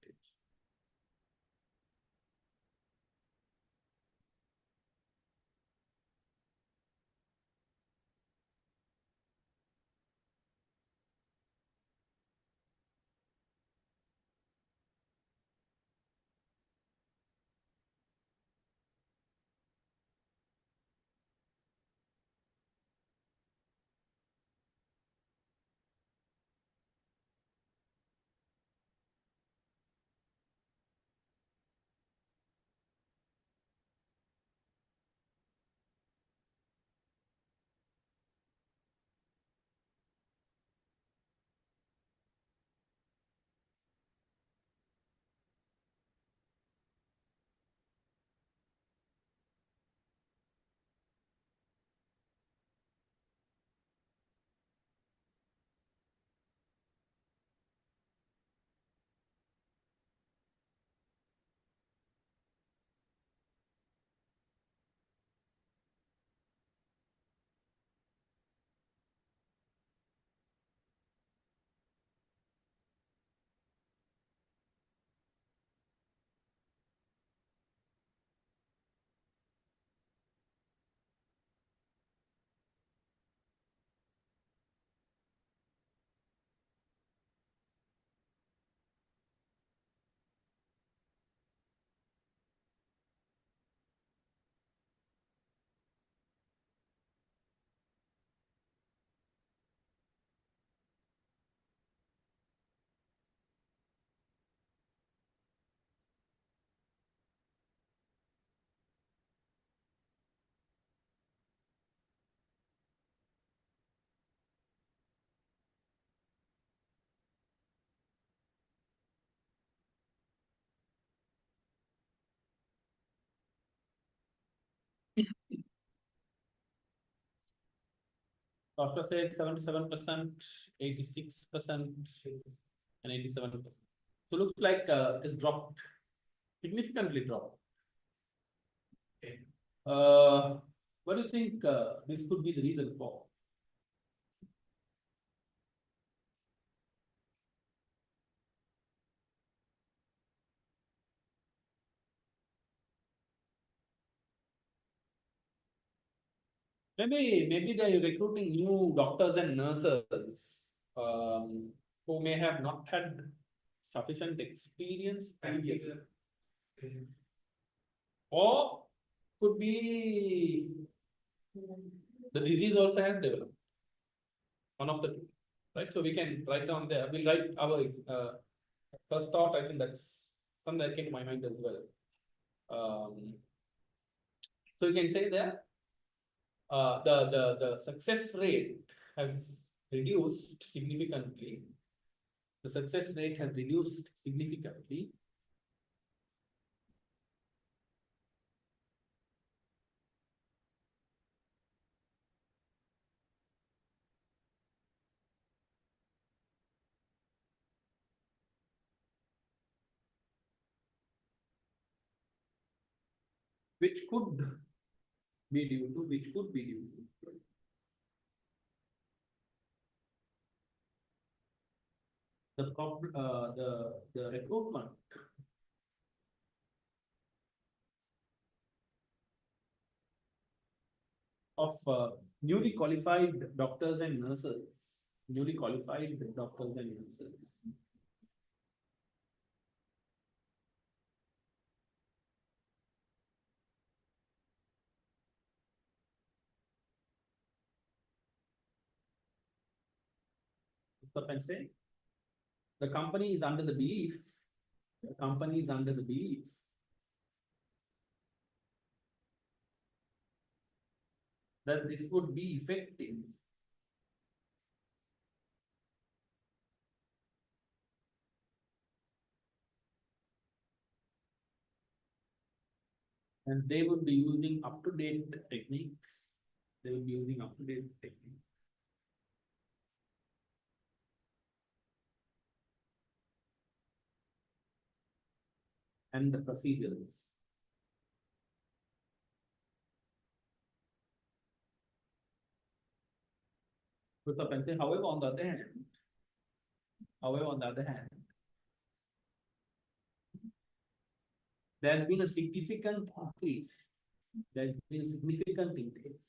Speaker 1: Doctor said 77%, 86%, and 87%. So looks like it's dropped, significantly dropped. Okay. What do you think this could be the reason for? Maybe they're recruiting new doctors and nurses who may have not had sufficient experience previously. Or could be the disease also has developed. One of the two, right? So we can write down there. We'll write our first thought. I think that's something that came to my mind as well. So you can say that the success rate has reduced significantly. The success rate has reduced significantly. Which could be due to the recruitment of newly qualified doctors and nurses. Newly qualified doctors and nurses. Stop and say, the company is under the belief. The company is under the belief that this would be effective. And they would be using up-to-date techniques. They will be using up-to-date techniques. And the procedures. However, on the other hand, there's been a significant increase. There's been a significant increase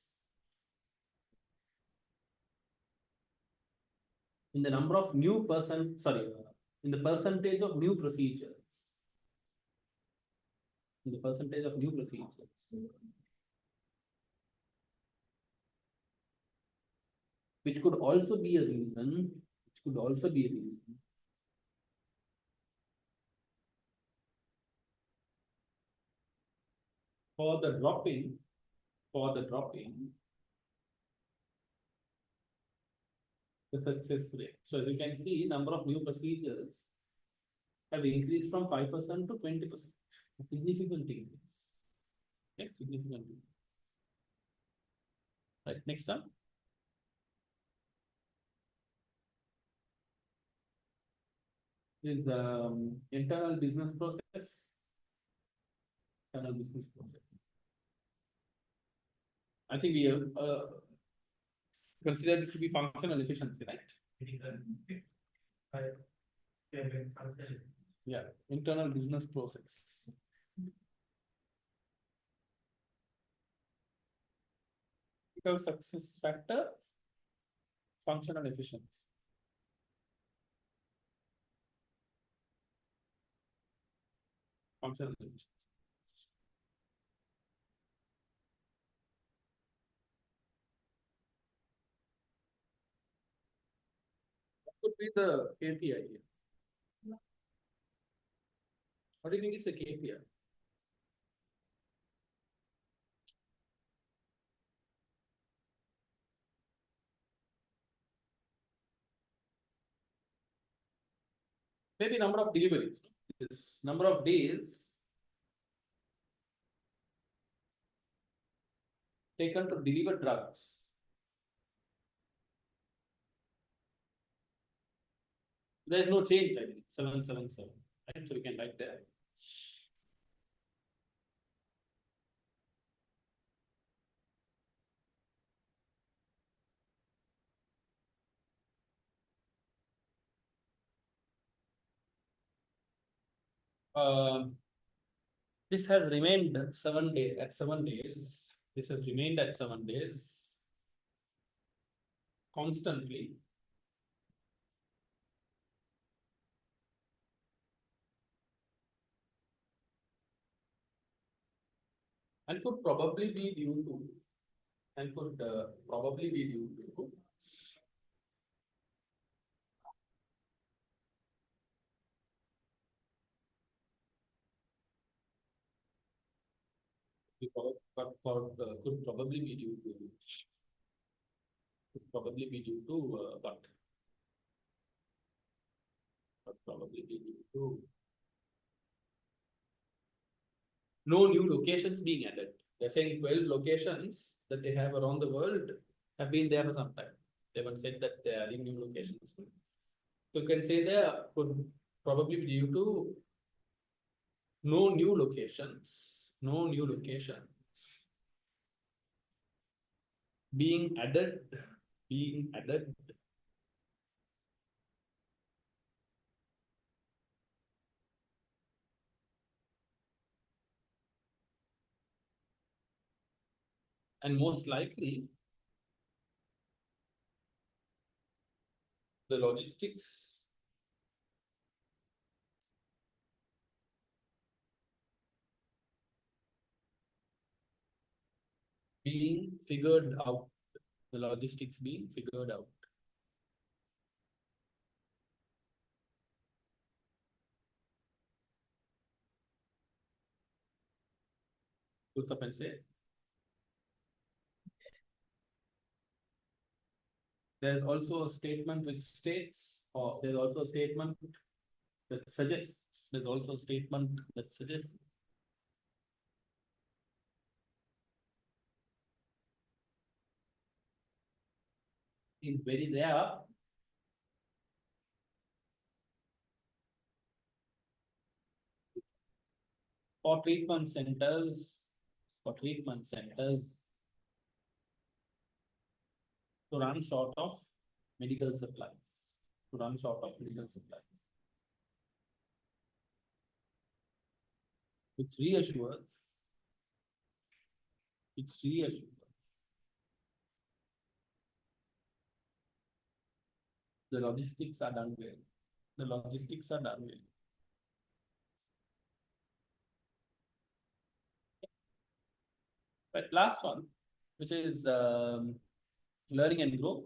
Speaker 1: in the number of new in the percentage of new procedures. In the percentage of new procedures. Which could also be a reason. For the drop-in, the success rate. So as you can see, number of new procedures have increased from 5% to 20%. A significant increase. Okay, significant increase. Right, next one. Is the internal business process. Internal business process. I think we have considered it to be functional efficiency, right? Yeah, internal business process. Critical success factor, functional efficiency. Functional efficiency. What could be the KPI here? What do you think is the KPI? Maybe number of deliveries. This number of days taken to deliver drugs. There is no change, I think. 777. Right? So we can write there. This has remained 7 days at 7 days. This has remained at 7 days constantly. And could probably be due to, could probably be due to what? Could probably be due to no new locations being added. They're saying 12 locations that they have around the world have been there for some time. They haven't said that they are in new locations. So you can say there could probably be due to no new locations being added. And most likely, the logistics being figured out. The logistics being figured out. Look up and say. There's also a statement which states, or there's also a statement that suggests, is very rare. For treatment centers, to run short of medical supplies. which reassures the logistics are done well. The logistics are done well. But last one, which is learning and growth.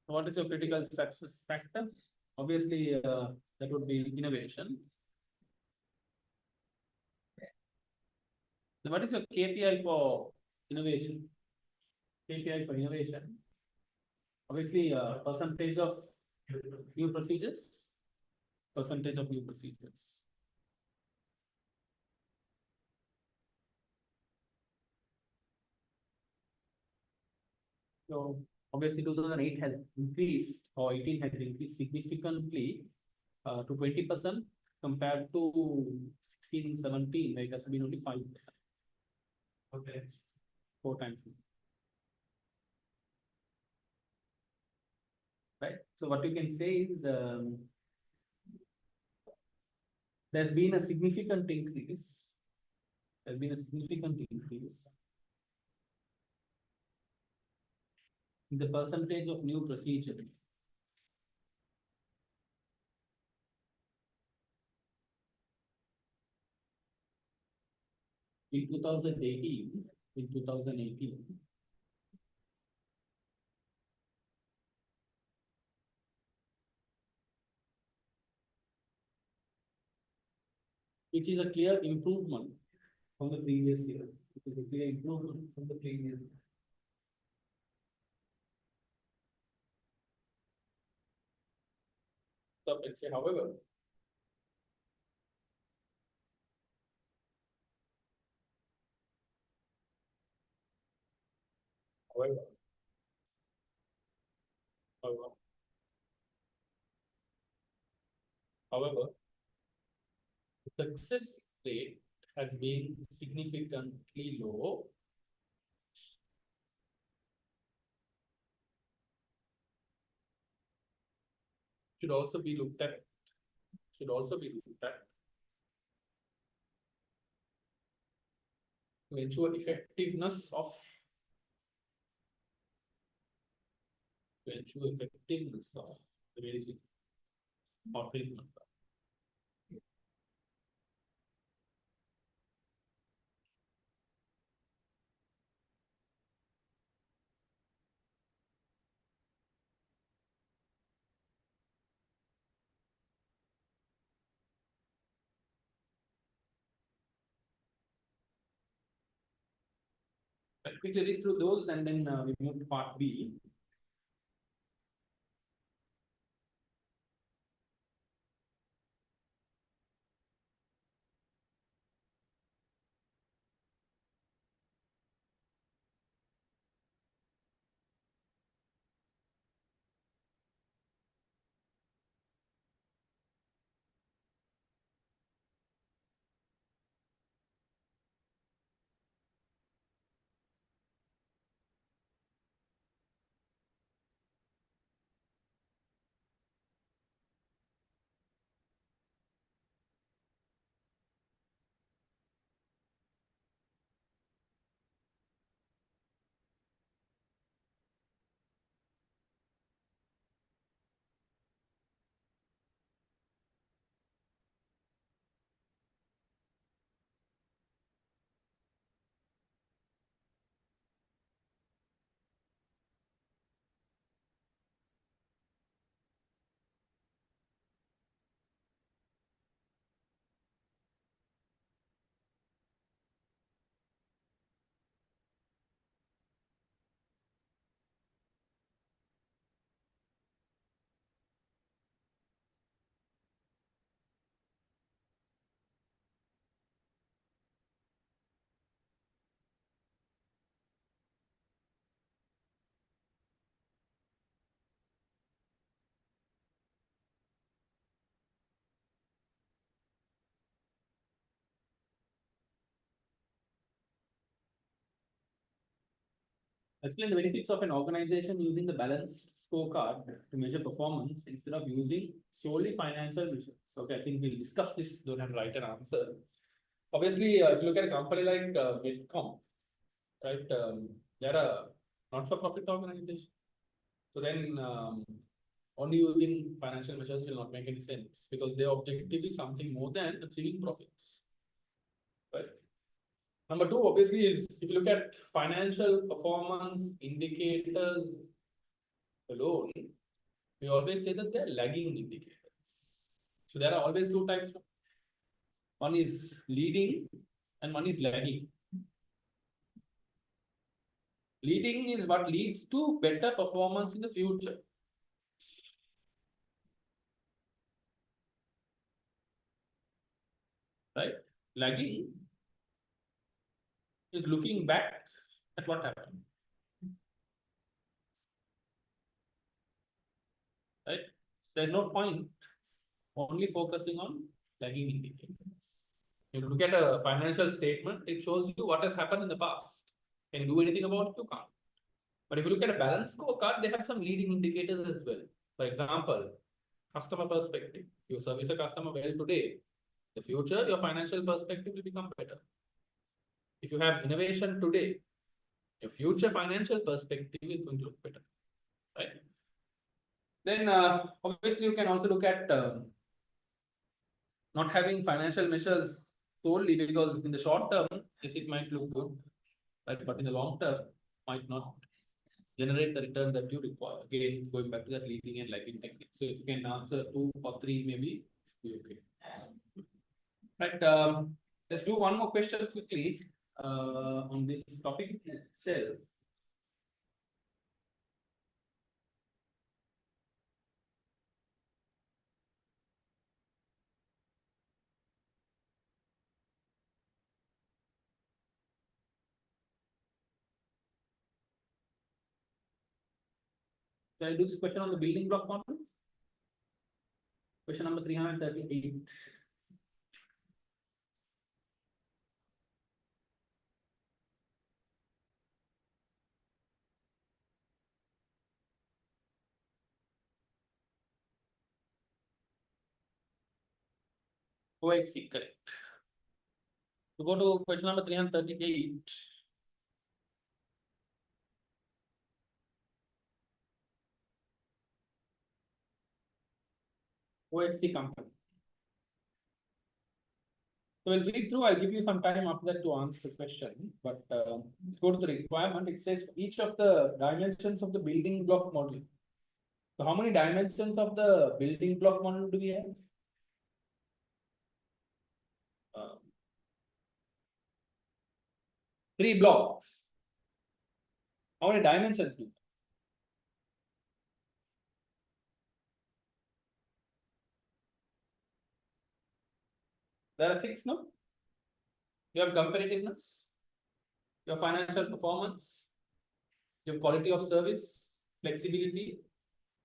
Speaker 1: What is your critical success factor? Obviously, that would be innovation. So what is your KPI for innovation? KPI for innovation. Obviously, percentage of new procedures. Percentage of new procedures. So obviously 2008 has increased, or 18 has increased significantly to 20% compared to 16, 17, where it has been only 5%. Okay. 4 times. Right. So what you can say is there's been a significant increase. There's been a significant increase in the percentage of new procedure. In 2018, which is a clear improvement from the previous year. It is a clear improvement from the previous year. So let's say, however, however, however, the success rate has been significantly low. Should also be looked at. Should also be looked at to ensure effectiveness of the medicine or treatment. I'll quickly read through those and then we move to part B. Explain the benefits of an organization using the balanced scorecard to measure performance instead of using solely financial measures. Okay, I think we'll discuss this. Don't have to write an answer. Obviously, if you look at a company like Medcom, right? They're a not-for-profit organization. So then, only using financial measures will not make any sense because their objective is something more than achieving profits. Right. Number two, obviously, is if you look at financial performance indicators alone, we always say that they're lagging indicators. So there are always two types. One is leading and one is lagging. Leading is what leads to better performance in the future. Right? Lagging is looking back at what happened. Right? There's no point only focusing on lagging indicators. If you look at a financial statement, it shows you what has happened in the past. Can you do anything about it? You can't. But if you look at a balance scorecard, they have some leading indicators as well. For example, customer perspective. If you service a customer well today, the future, your financial perspective will become better. If you have innovation today, your future financial perspective is going to look better. Right? Then obviously you can also look at not having financial measures solely because in the short term, yes, it might look good, right? But in the long term, might not generate the return that you require. Again, going back to that leading and lagging technique. So if you can answer 2 or 3, maybe it's be okay. Right. Let's do one more question quickly on this topic itself. Shall I do this question on the building block model? Question number 338. OIC, correct. So go to question number 338. OSC company. So we'll read through. I'll give you some time after that to answer the question. But let's go to the requirement. It says each of the dimensions of the building block model. So how many dimensions of the building block model do we have? 3 blocks. How many dimensions do we have? There are 6, no? You have comparativeness, you have financial performance, you have quality of service, flexibility,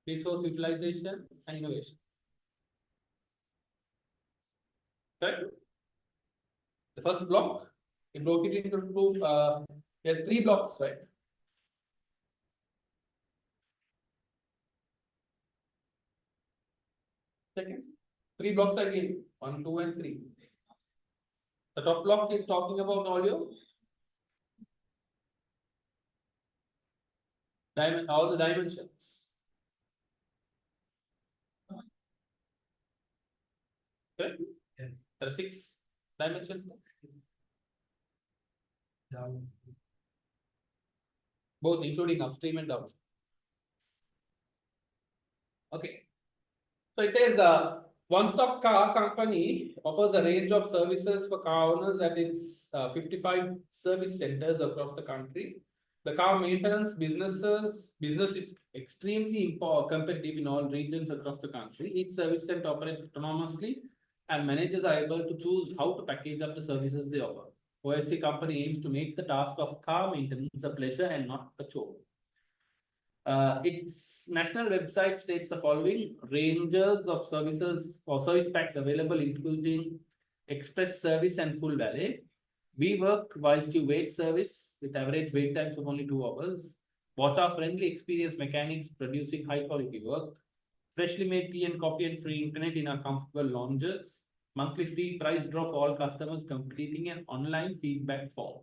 Speaker 1: resource utilization, and innovation. Right? The first block, we broke it into 2, we had 3 blocks, right? Second, 3 blocks I gave, 1, 2, and 3. The top block is talking about all your all the dimensions. Correct? Yeah. There are 6 dimensions. Down. Both including upstream and downstream. Okay. So it says one-stop car company offers a range of services for car owners at its 55 service centers across the country. The car maintenance business is extremely competitive in all regions across the country. Each service center operates autonomously and managers are able to choose how to package up the services they offer. OSC company aims to make the task of car maintenance a pleasure and not a chore. Its national website states the following: ranges of services or service packs available, including express service and full valet. We work whilst you wait service with average wait times of only 2 hours. Watch our friendly experienced mechanics producing high quality work. Freshly made tea and coffee and free internet in our comfortable lounges. Monthly free price draw for all customers completing an online feedback form.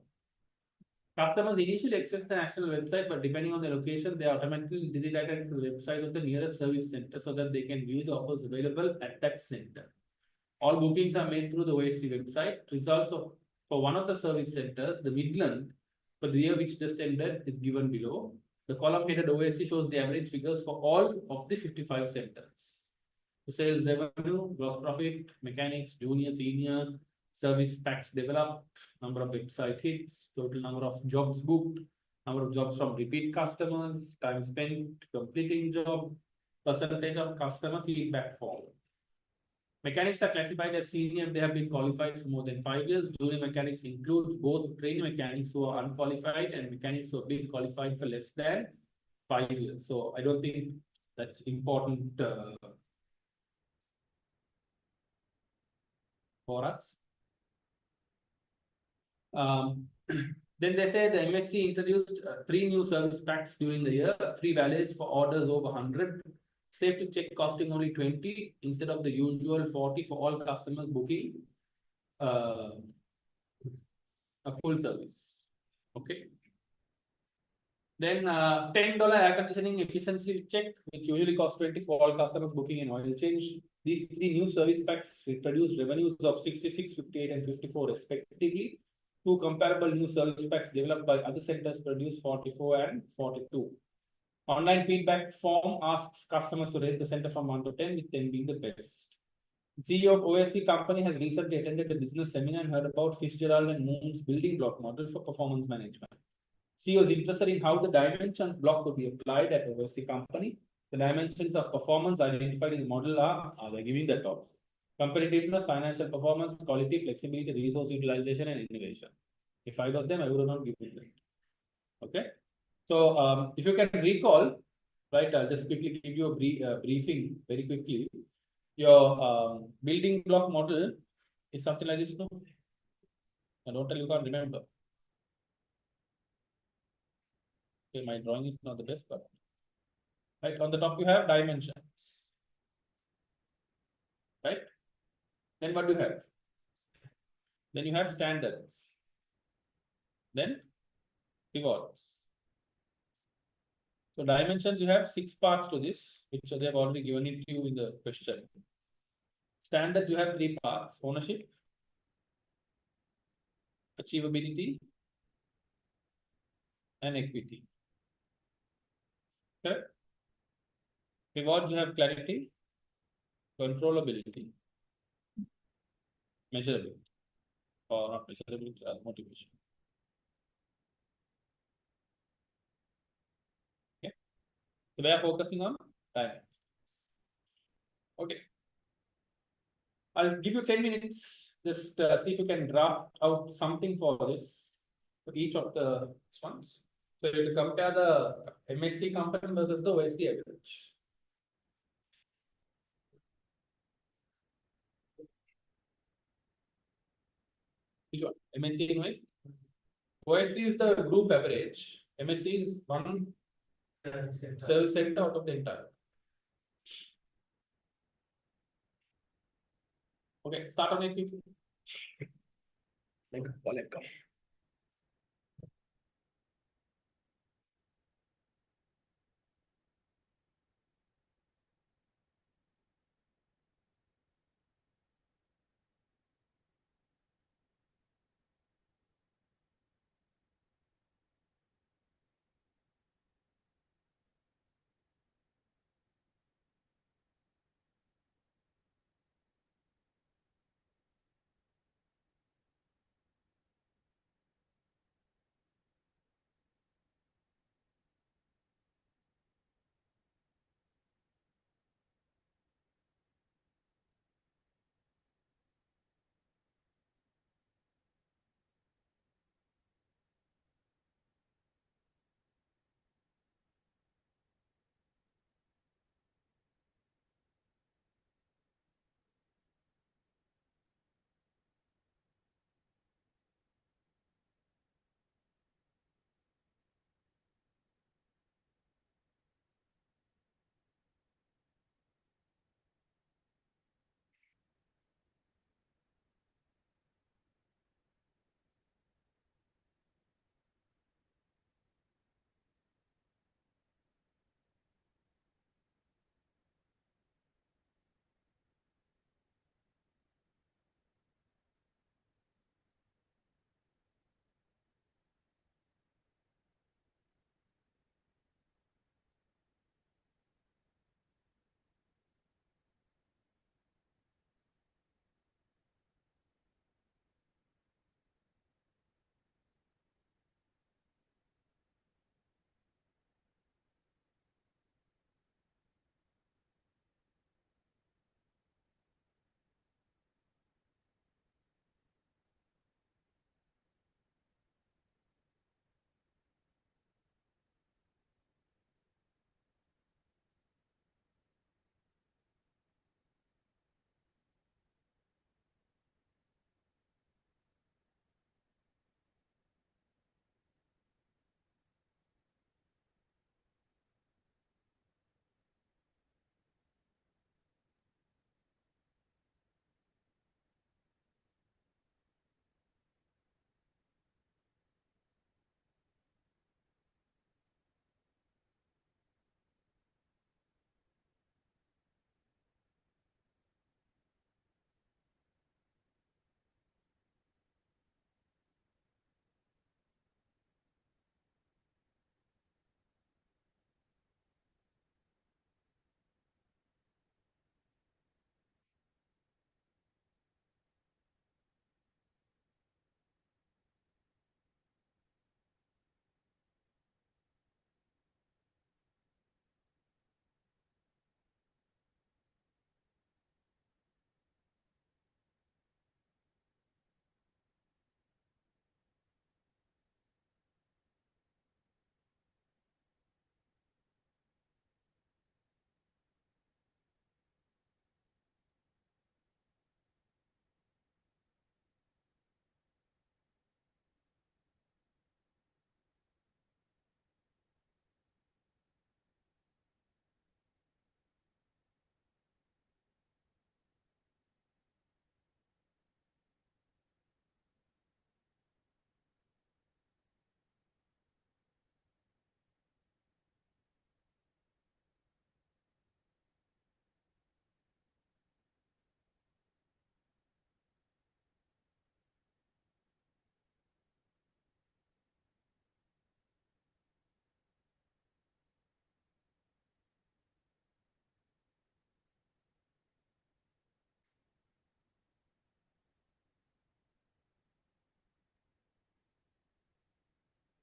Speaker 1: Customers initially access the national website, but depending on the location, they are automatically redirected to the website of the nearest service center so that they can view the offers available at that center. All bookings are made through the OSC website. Results of for one of the service centers, the Midland, for the year which just ended, is given below. The column headed OSC shows the average figures for all of the 55 centers. The sales revenue, gross profit, mechanics, junior, senior, service packs developed, number of website hits, total number of jobs booked, number of jobs from repeat customers, time spent completing job, percentage of customer feedback form. Mechanics are classified as senior if they have been qualified for more than 5 years. Junior mechanics includes both trainee mechanics who are unqualified and mechanics who have been qualified for less than 5 years. So I don't think that's important for us. Then they say the MSC introduced 3 new service packs during the year, 3 valets for orders over 100. Safe to check costing only 20 instead of the usual 40 for all customers booking a full service. Okay. Then $10 air conditioning efficiency check, which usually costs 20 for all customers booking an oil change. These 3 new service packs produce revenues of 66, 58, and 54 respectively. 2 comparable new service packs developed by other centers produce 44 and 42. Online feedback form asks customers to rate the center from 1 to 10, with 10 being the best. CEO of OSC company has recently attended a business seminar and heard about Fitzgerald and Moon's building block model for performance management. CEO is interested in how the dimensions block could be applied at OSC company. The dimensions of performance identified in the model are they giving that also? Competitiveness, financial performance, quality, flexibility, resource utilization, and innovation. If I was them, I would not give it that. Okay. So if you can recall, right, I'll just quickly give you a briefing very quickly. Your building block model is something like this, no? I don't tell you can't remember. Okay, my drawing is not the best, but right on the top you have dimensions. Right? Then what do you have? Then you have standards. Then pivots. So dimensions, you have 6 parts to this, which they have already given it to you in the question. Standards, you have 3 parts: ownership, achievability, and equity. Okay. Rewards, you have clarity, controllability, measurability, or not measurability, motivation. Okay. So we are focusing on time. Okay. I'll give you 10 minutes. Just see if you can draft out something for this, for each of the ones. So you have to compare the MSC company versus the OSC average. Which one? MSC invoice? OSC is the group average. MSC is one service center out of the entire. Okay, start on it quickly.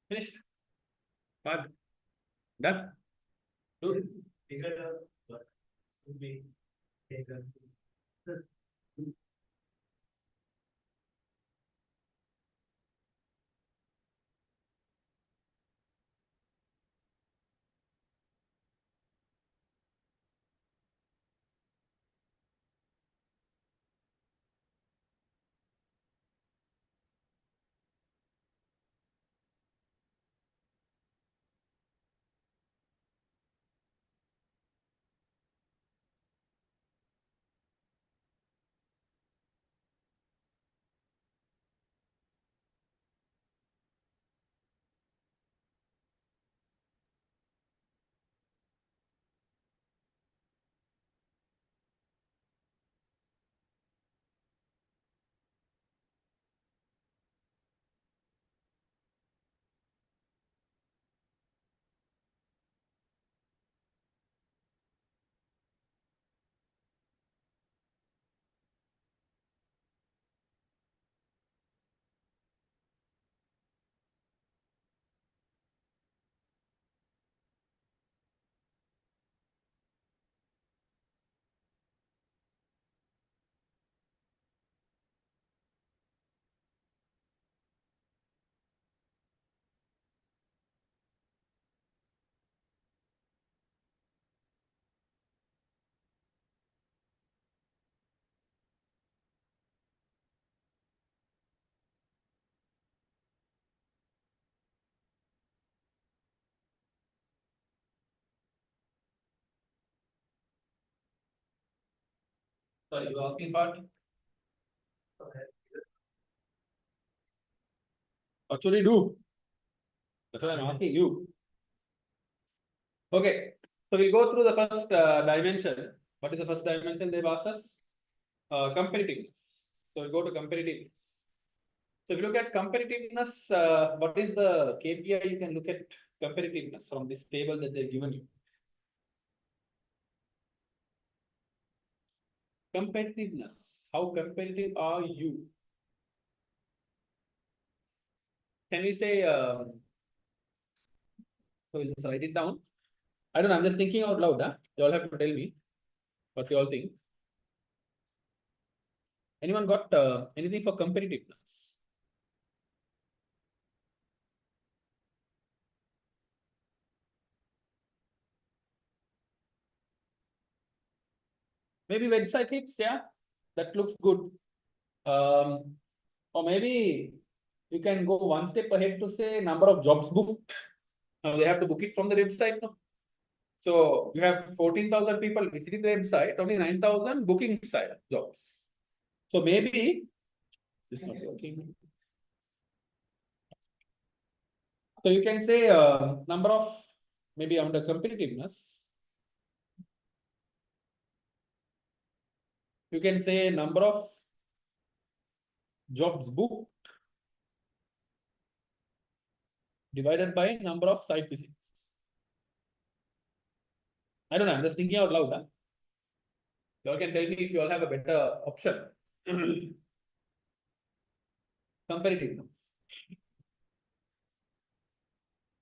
Speaker 1: Finished. Fine. Done. Good.
Speaker 4: Figure out what would be taken.
Speaker 1: Sorry, you asking about? What should we do? That's what I'm asking you. Okay, so we go through the first dimension. What is the first dimension they've asked us? Competitiveness. So we go to competitiveness. So if you look at competitiveness, what is the KPI you can look at competitiveness from this table that they've given you? Competitiveness. How competitive are you? Can we say, so we'll just write it down. I don't know, I'm just thinking out loud. Huh? You all have to tell me what you all think. Anyone got anything for competitiveness? Maybe website hits, yeah, that looks good. Or maybe you can go one step ahead to say number of jobs booked. Now they have to book it from the website. No? So you have 14,000 people visiting the website, only 9,000 booking side jobs. So maybe this is not working. So you can say number of maybe under competitiveness. You can say number of jobs booked divided by number of site visits. I don't know, I'm just thinking out loud. Huh? You all can tell me if you all have a better option. Competitiveness.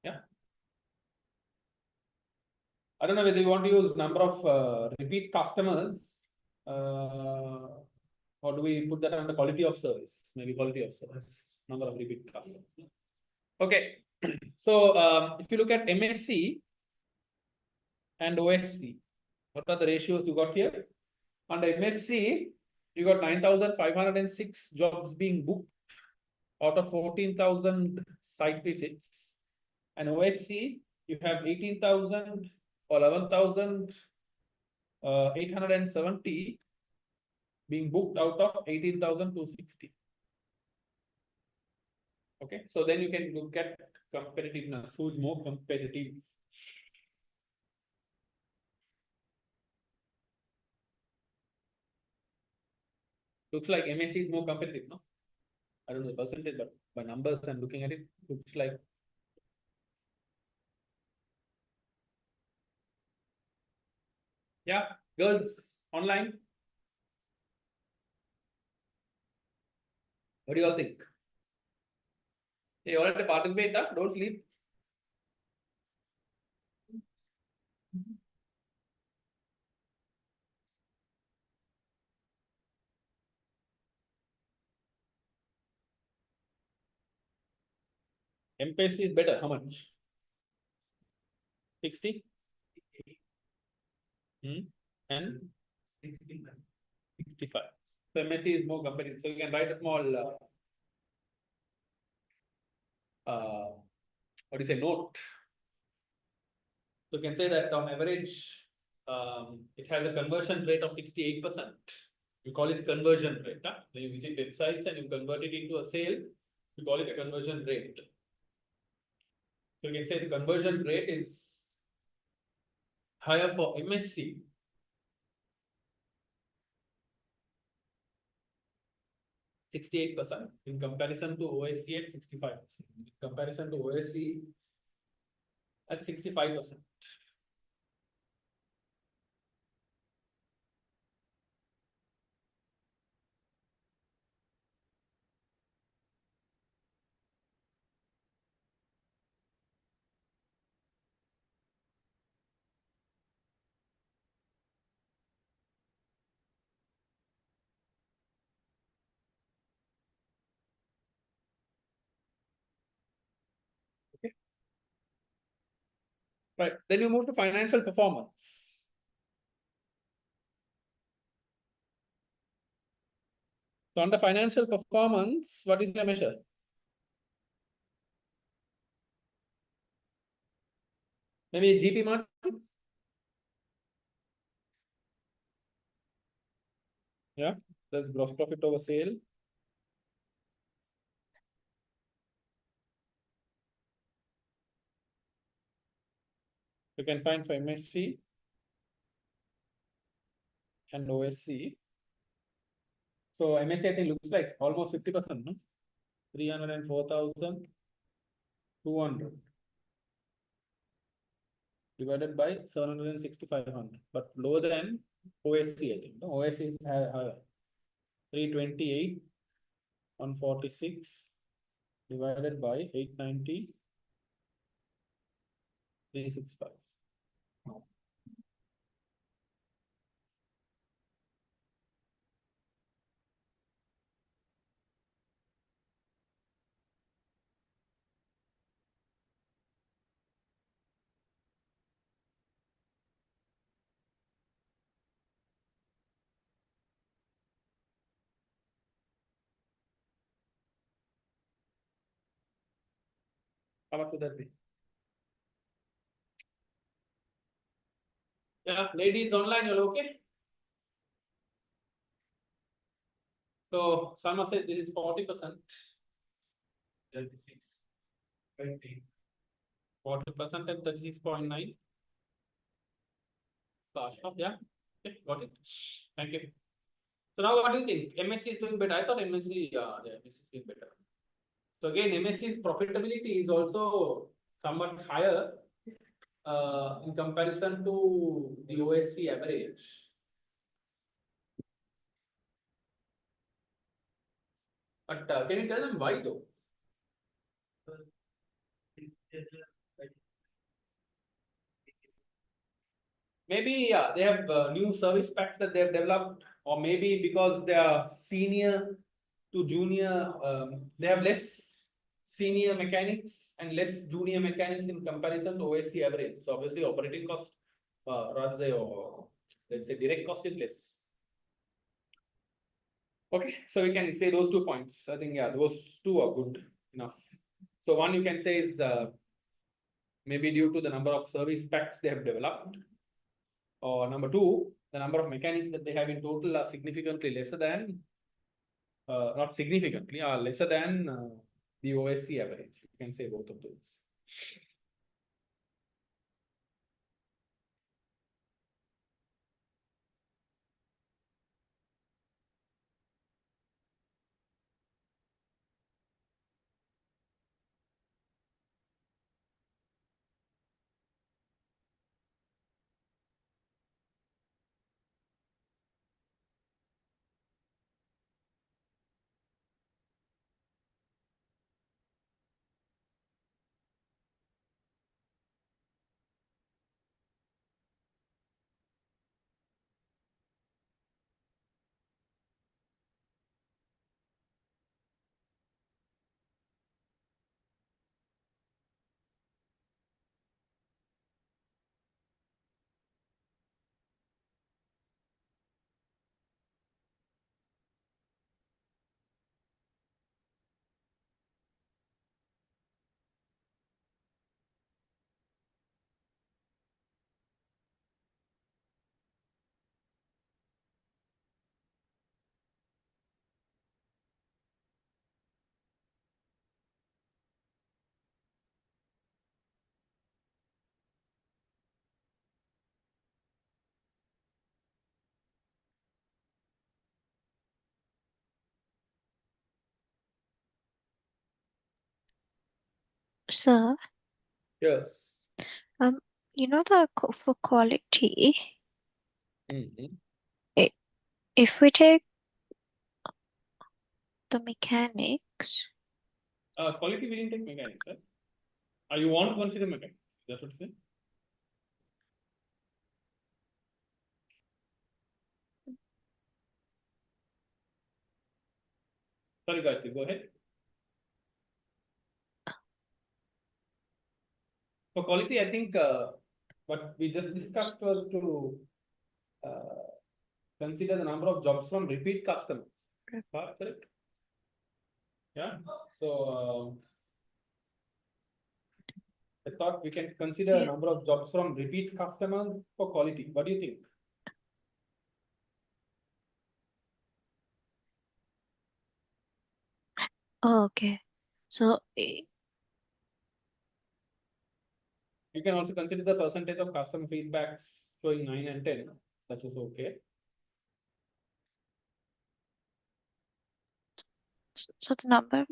Speaker 1: Yeah. I don't know whether you want to use number of repeat customers or do we put that under quality of service? Maybe quality of service, number of repeat customers. Okay. So if you look at MSC and OSC, what are the ratios you got here? Under MSC, you got 9,506 jobs being booked out of 14,000 site visits. And OSC, you have 18,000 or 11,870 being booked out of 18,260. Okay, so then you can look at competitiveness. Who's more competitive? Looks like MSC is more competitive, no? I don't know the percentage, but by numbers I'm looking at it, looks like. Yeah, girls online. What do you all think? You already participate, huh? Don't sleep. MPSC is better. How much? 60? And 65. So MSc is more competitive. So you can write a small what do you say, note. So you can say that on average, it has a conversion rate of 68%. You call it conversion rate. Huh? When you visit websites and you convert it into a sale, you call it a conversion rate. So you can say the conversion rate is higher for MSc. 68% in comparison to OSC at 65%. In comparison to OSC at 65%. Okay. Right. Then you move to financial performance. So under financial performance, what is the measure? Maybe GP margin? Yeah, that's gross profit over sale. You can find for MSc and OSC. So MSc I think looks like almost 50%, no? 304,200 divided by 76500, but lower than OSC, I think. No, OSC is higher. 328 146 divided by 890 365. How much would that be? Yeah, ladies online, you're okay? So Salma said this is 40%. 36, 20. 40% at 36.9. Yeah, okay, got it. Thank you. So now what do you think? MSc is doing better. I thought MSc, yeah, MSc is doing better. So again, MSc's profitability is also somewhat higher in comparison to the OSC average. But can you tell them why though? Maybe they have new service packs that they have developed, or maybe because they are senior to junior, they have less senior mechanics and less junior mechanics in comparison to OSC average. So obviously operating cost, rather than let's say direct cost is less. Okay, so we can say those 2 points. I think, yeah, those two are good enough. So one you can say is maybe due to the number of service packs they have developed, or number two, the number of mechanics that they have in total are significantly lesser than, not significantly, are lesser than the OSC average. You can say both of those.
Speaker 2: Sir,
Speaker 1: Yes.
Speaker 2: you know for quality,
Speaker 1: Mhm.
Speaker 2: if we take the mechanics,
Speaker 1: Quality we didn't take mechanics, right? You want to consider mechanics? That's what you say? Sorry, Gayatri, go ahead. For quality, I think what we just discussed was to consider the number of jobs from repeat customers. Correct? Yeah. So I thought we can consider a number of jobs from repeat customers for quality. What do you think?
Speaker 2: oh, okay. So
Speaker 1: You can also consider the percentage of customer feedbacks showing 9 and 10. That was okay.
Speaker 2: so the number of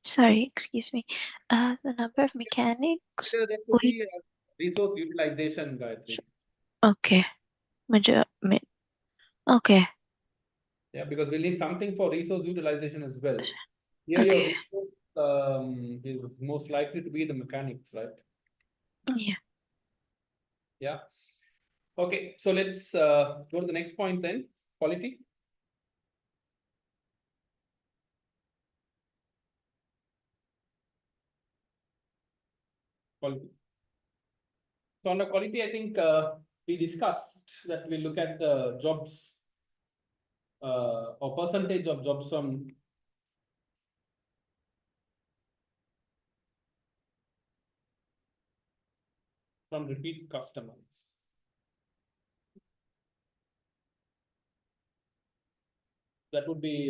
Speaker 2: sorry, excuse me. The number of mechanics.
Speaker 1: So there could be resource utilization, Gayatri.
Speaker 2: Okay. Okay.
Speaker 1: Yeah, because we need something for resource utilization as well. Here,
Speaker 2: Okay.
Speaker 1: your resource is most likely to be the mechanics, right?
Speaker 2: Yeah.
Speaker 1: Yeah. Okay, so let's go to the next point then. Quality. Quality. So under quality, I think we discussed that we look at the jobs or percentage of jobs from repeat customers. That would be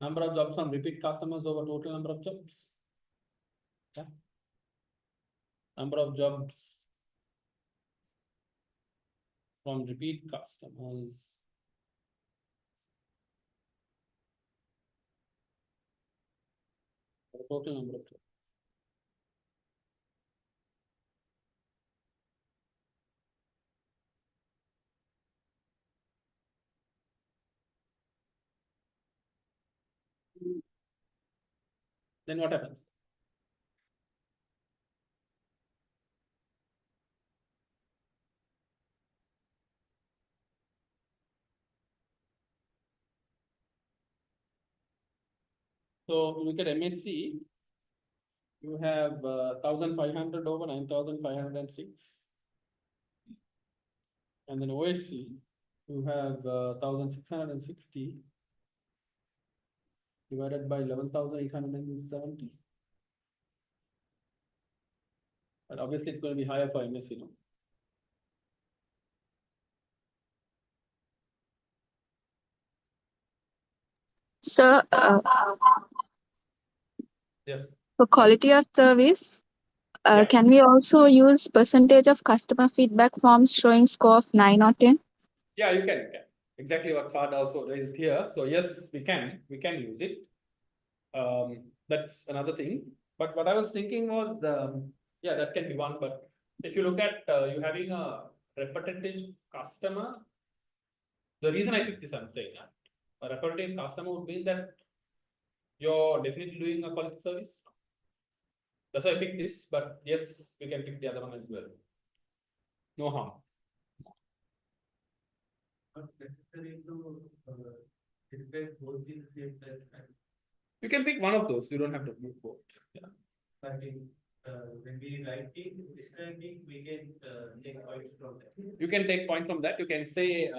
Speaker 1: number of jobs from repeat customers over total number of jobs. Yeah. Number of jobs from repeat customers. The total number of jobs. Then what happens? So look at MSc. You have 1,500 over 9,506. And then OSC, you have 1,660 divided by 11,870. But obviously it's going to be higher for MSc, no?
Speaker 3: So,
Speaker 1: Yes.
Speaker 3: for quality of service,
Speaker 1: Yeah.
Speaker 3: can we also use percentage of customer feedback forms showing score of 9 or 10?
Speaker 1: Yeah, you can. Exactly what Fad also raised here. So yes, we can use it. That's another thing. But what I was thinking was, yeah, that can be one. But if you look at you having a repetitive customer, the reason I picked this, I'm saying that a repetitive customer would mean that you're definitely doing a quality service. That's why I picked this. But yes, we can pick the other one as well. No harm. You can pick one of those. You don't have to do both. Yeah.
Speaker 4: I think when we writing, describing, we can take points from that.
Speaker 1: You can take point from that. You can say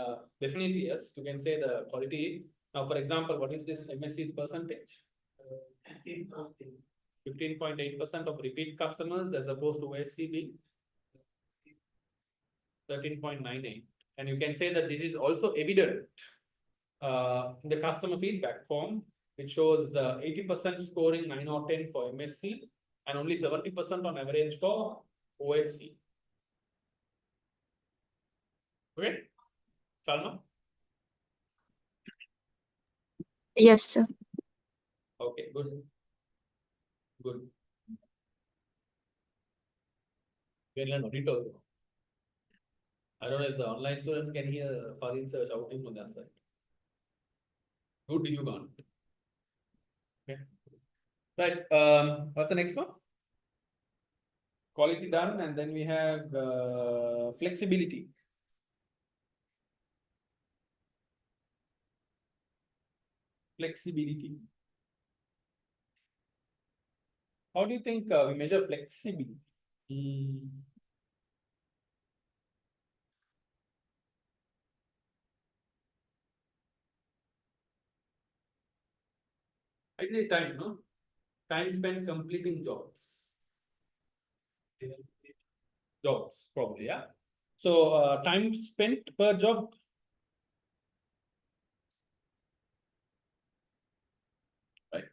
Speaker 1: definitely yes. You can say the quality. Now, for example, what is this MSC's percentage? 15.8% of repeat customers as opposed to OSCB 13.98. And you can say that this is also evident in the customer feedback form. It shows 80% scoring 9 or 10 for MSc and only 70% on average for OSC. Okay, Salma?
Speaker 3: Yes, sir.
Speaker 1: Okay, good. Good. Good. You can learn auditor. I don't know if the online students can hear Fazil sir shouting on that side. Good, you can't. Okay. Right. What's the next one? Quality done, and then we have flexibility. Flexibility. How do you think we measure flexibility? Ideally time, no? Time spent completing jobs. Jobs, probably, yeah. So time spent per job. Right.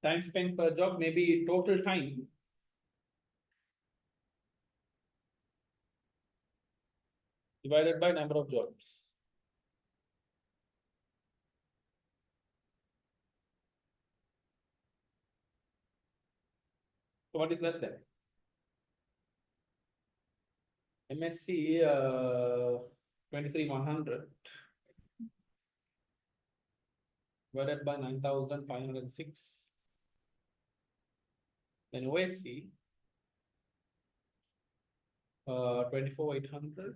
Speaker 1: Time spent per job, maybe total time. Divided by number of jobs. So what is that then? MSc 23,100 divided by 9,506. Then OSC 24,800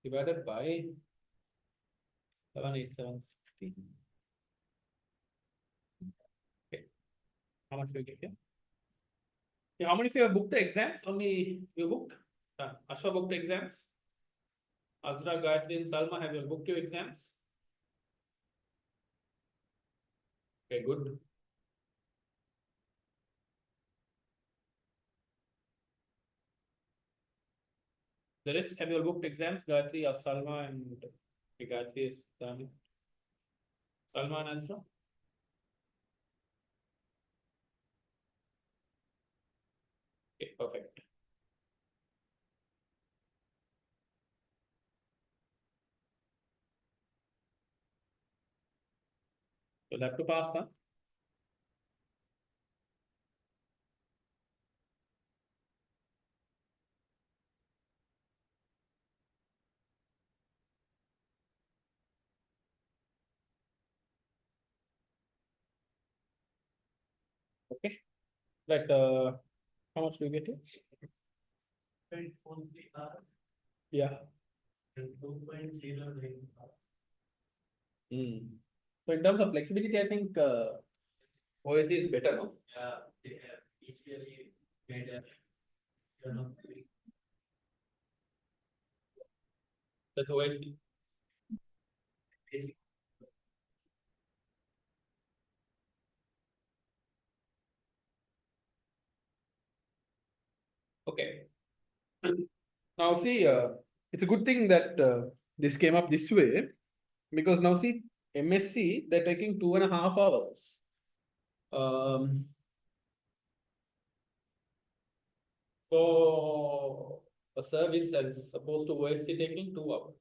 Speaker 1: divided by 7,860. Okay, how much do we get here? Yeah, how many of you have booked the exams? Only you booked? Ashwa booked exams? Azra, Gayatri, and Salma, have you booked your exams? Okay, good. The rest, have you all booked exams? Gayatri, Salma, and Gayatri is done. Salma and Azra? Okay, perfect. You'll have to pass, huh? Okay. Right. How much do you get here?
Speaker 4: 0.43 hours
Speaker 1: Yeah.
Speaker 4: and 2.09 hours.
Speaker 1: So in terms of flexibility, I think OSC is better, no?
Speaker 4: Yeah, they have easily made a, you know,
Speaker 1: That's OSC.
Speaker 4: basic.
Speaker 1: Okay. Now see, it's a good thing that this came up this way, because now see, MSc, they're taking 2.5 hours. For a service as opposed to OSC taking 2 hours.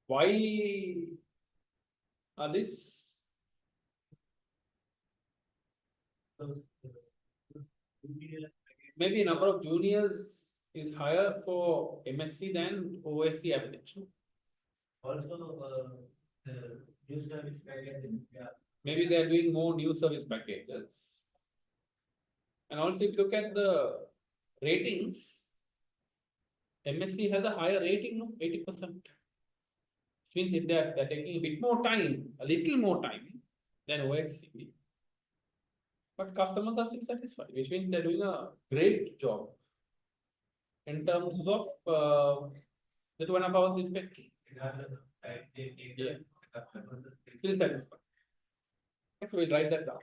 Speaker 1: Why are this? Maybe number of juniors is higher for MSc than OSC average. No?
Speaker 4: Also, the new service package, yeah.
Speaker 1: Maybe they are doing more new service packages. And also, if you look at the ratings, MSc has a higher rating, no? 80%. Which means if they're taking a bit more time, a little more time than OSC, but customers are still satisfied, which means they're doing a great job in terms of the 2.5 hours is spent. Yeah. Still satisfied. Okay, so we'll write that down.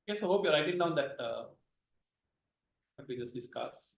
Speaker 1: Yes, I hope you're writing down that what we just discussed.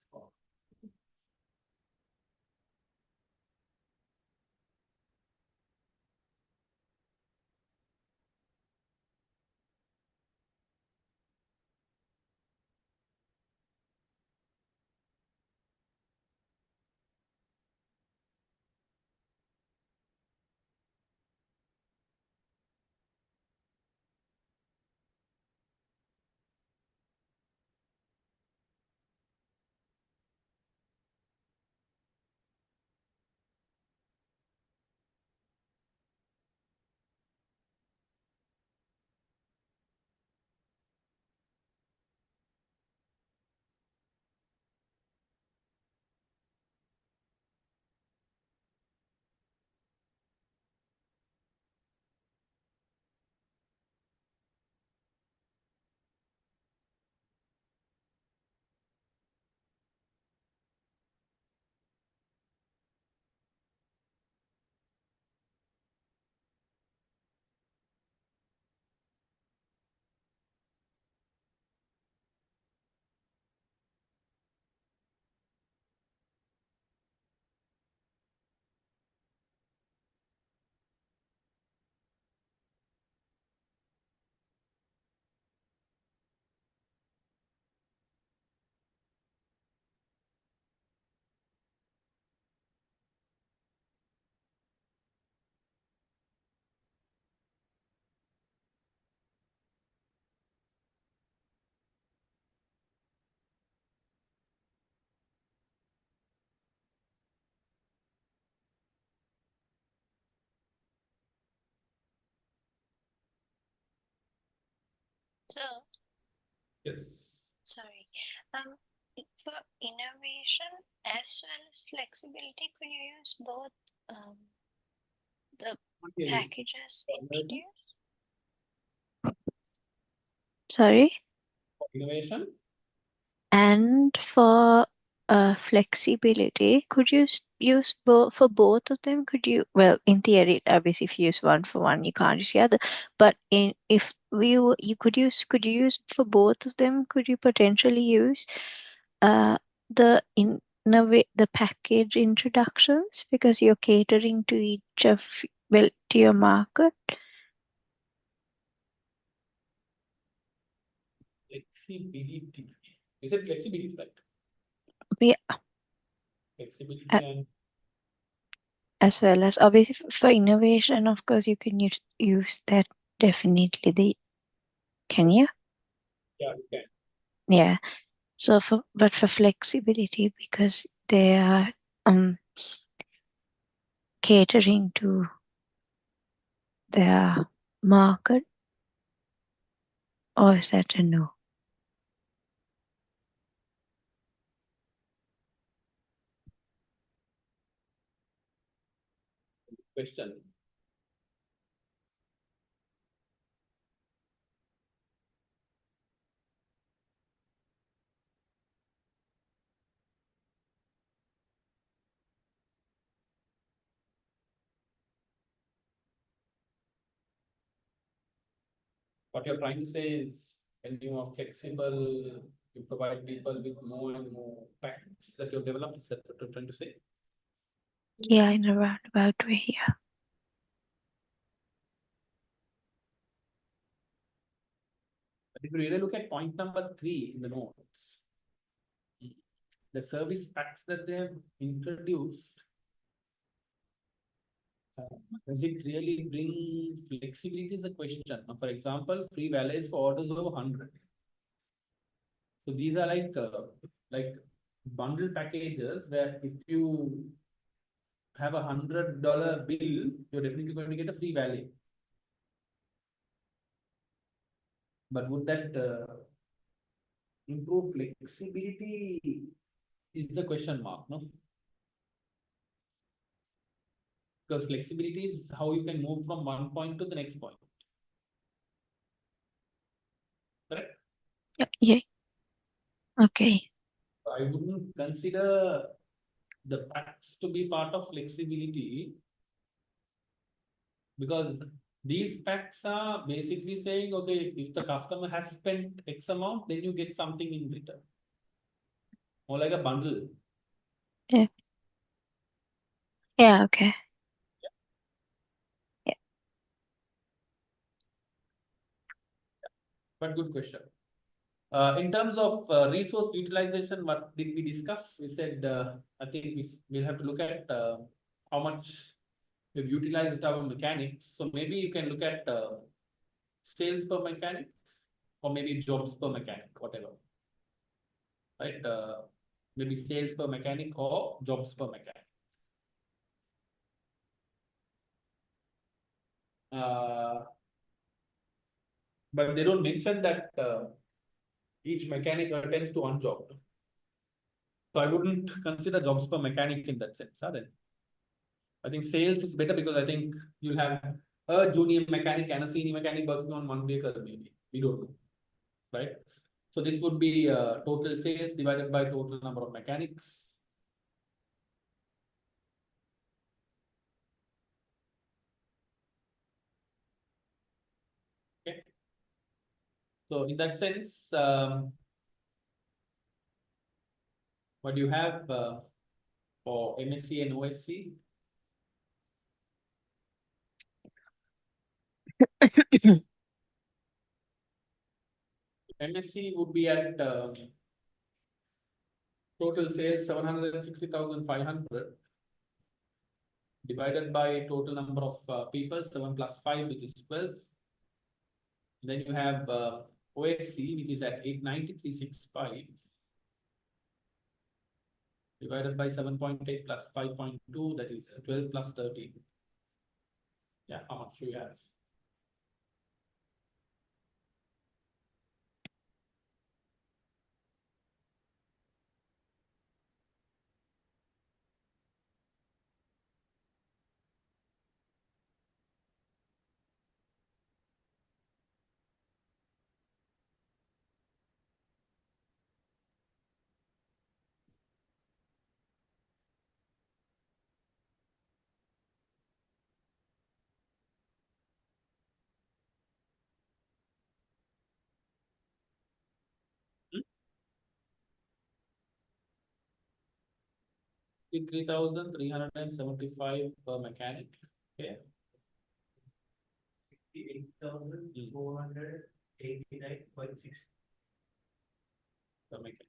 Speaker 2: So,
Speaker 1: Yes.
Speaker 2: sorry. For innovation as well as flexibility, could you use both the
Speaker 1: Okay.
Speaker 2: packages
Speaker 1: Alright.
Speaker 2: introduced? Sorry.
Speaker 1: For innovation.
Speaker 2: And for flexibility, could you use both for both of them? Could you, well, in theory, obviously, if you use one for one, you can't use the other. But if you could you use for both of them? Could you potentially use the the package introductions because you're catering to each of well to your market?
Speaker 1: Flexibility. You said flexibility, right?
Speaker 2: Yeah,
Speaker 1: Flexibility
Speaker 2: Uh,
Speaker 1: and
Speaker 2: as well as obviously for innovation, of course, you can use that definitely. Can you?
Speaker 1: yeah, you can.
Speaker 2: Yeah. So but for flexibility, because they are catering to their market, or is that a no?
Speaker 1: Question. What you're trying to say is when you are flexible, you provide people with more and more packs that you've developed. Is that what you're trying to say?
Speaker 2: Yeah, in a roundabout way. Yeah.
Speaker 1: But if you really look at point number 3 in the notes, the service packs that they have introduced, does it really bring flexibility is the question. Now, for example, free valets for orders over 100. So these are like bundle packages where if you have $100 bill, you're definitely going to get a free valet. But would that improve flexibility is the question mark, no? Because flexibility is how you can move from one point to the next point. Correct?
Speaker 2: Yeah. Okay.
Speaker 1: So I wouldn't consider the packs to be part of flexibility because These packs are basically saying, okay, if the customer has spent X amount, then you get something in return. More like a bundle.
Speaker 2: Yeah. Yeah, okay. Yeah.
Speaker 1: But good question. In terms of resource utilization, what did we discuss? We said, I think we'll have to look at how much we've utilized our mechanics. So maybe you can look at sales per mechanic or maybe jobs per mechanic, whatever. Right? Maybe sales per mechanic or jobs per mechanic. But they don't mention that each mechanic attends to one job. So I wouldn't consider jobs per mechanic in that sense. Then I think sales is better because I think you'll have a junior mechanic and a senior mechanic working on one vehicle, maybe. We don't know. Right? So this would be total sales divided by total number of mechanics. Okay. So in that sense, what do you have for MSc and OSC? MSc would be at total sales 760,500 divided by total number of people, 7 plus 5, which is 12. Then you have OSC, which is at 893,665 divided by 7.8 plus 5.2, that is 12 plus 13. Yeah, how much do you have? Hmm? 3,375 per mechanic. Okay.
Speaker 4: 68,489.6.
Speaker 1: Per mechanic.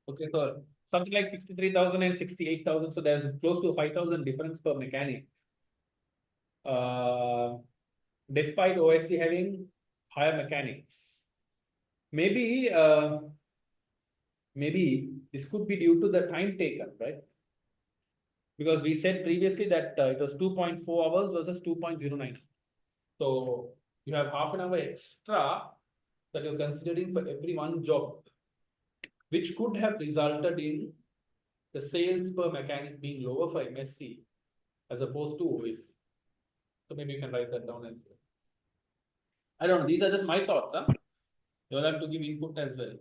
Speaker 1: Okay, so something like 63,000 and 68,000. So there's close to 5,000 difference per mechanic. Despite OSC having higher mechanics. Maybe maybe this could be due to the time taken, right? Because we said previously that it was 2.4 hours versus 2.09. So you have half an hour extra that you're considering for every one job, which could have resulted in the sales per mechanic being lower for MSc as opposed to OSC. So maybe you can write that down as well. I don't know. These are just my thoughts. Huh? You'll have to give input as well.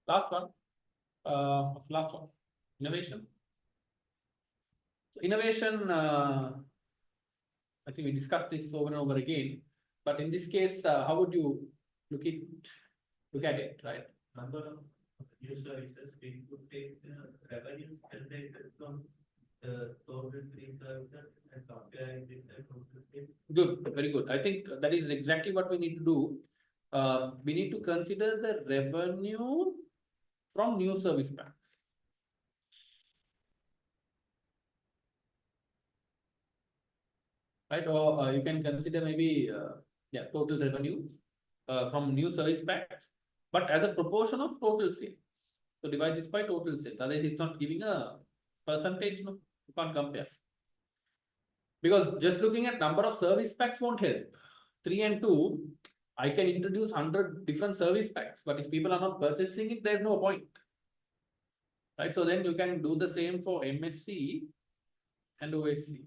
Speaker 1: Last one. Last one. Innovation. So innovation, I think we discussed this over and over again. But in this case, how would you look at it, right?
Speaker 4: Number of new services, we could take the revenue generated from the total three services and compare it with the total three.
Speaker 1: Good, very good. I think that is exactly what we need to do. We need to consider the revenue from new service packs. Right, or you can consider maybe total revenue from new service packs, but as a proportion of total sales. So divide this by total sales. Otherwise, it's not giving a percentage. No, you can't compare. Because just looking at number of service packs won't help. 3 and 2, I can introduce 100 different service packs, but if people are not purchasing it, there's no point. Right, so then you can do the same for MSC and OSC.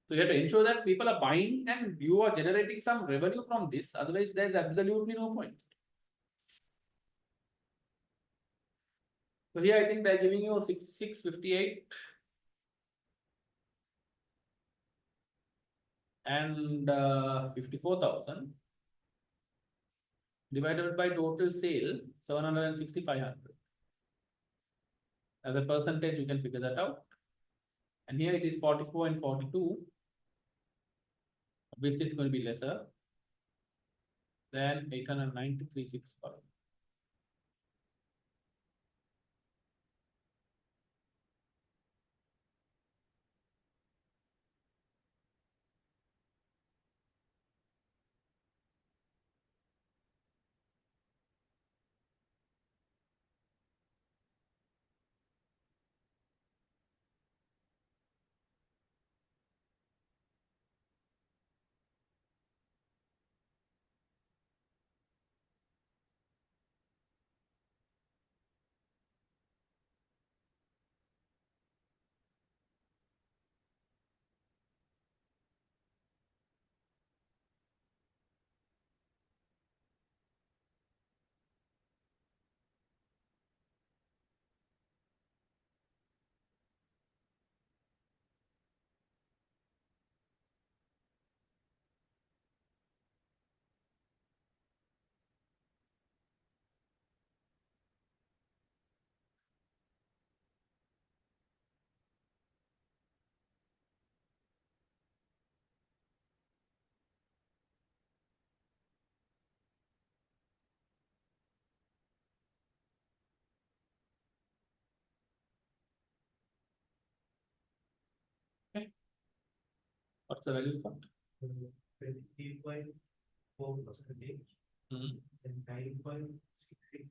Speaker 1: So you have to ensure that people are buying and you are generating some revenue from this. Otherwise, there's absolutely no point. So here I think they're giving you 658 and 54,000 divided by total sale 760,500. As a percentage, you can figure that out. And here it is 44 and 42. Obviously, it's going to be lesser than 893,665. Okay. What's the value for?
Speaker 4: 23.4% and 9.66.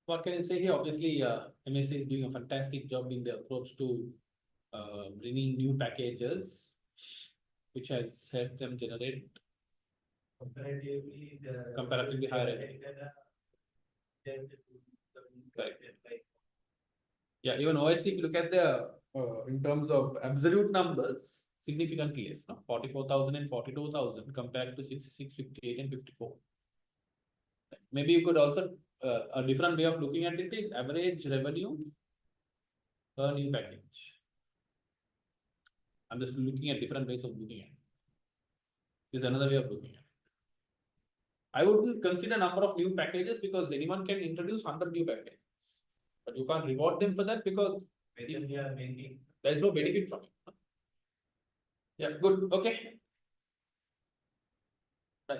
Speaker 1: What can I say here? Obviously, MSA is doing a fantastic job in the approach to bringing new packages, which has helped them generate comparatively higher revenue. Right. Yeah, even OSC, if you look at the in terms of absolute numbers, significantly less, no? 44,000 and 42,000 compared to 658 and 54. Maybe you could also a different way of looking at it is average revenue per new package. I'm just looking at different ways of looking at it. This is another way of looking at it. I wouldn't consider number of new packages because anyone can introduce 100 new packages. But you can't reward them for that because if there's no benefit from it. Yeah, good. Okay. Right.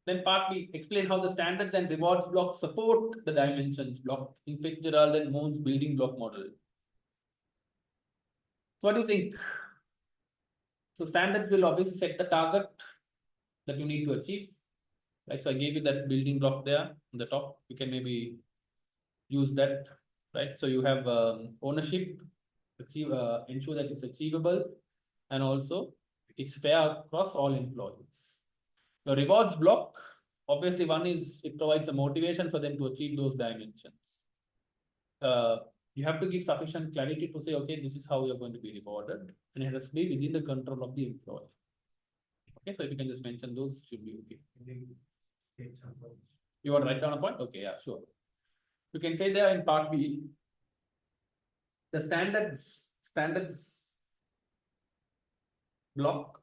Speaker 1: Then part B, explain how the standards and rewards block support the dimensions block in Fitzgerald and Moon's building block model. What do you think? So standards will obviously set the target that you need to achieve. Right. So I gave you that building block there on the top. You can maybe use that. Right. So you have ownership, ensure that it's achievable, and also it's fair across all employees. The rewards block, obviously one is it provides a motivation for them to achieve those dimensions. You have to give sufficient clarity to say, okay, this is how you're going to be rewarded, and it has to be within the control of the employer. Okay, so if you can just mention those, should be okay. You want to write down a point? Okay, yeah, sure. You can say there in part B, the standards block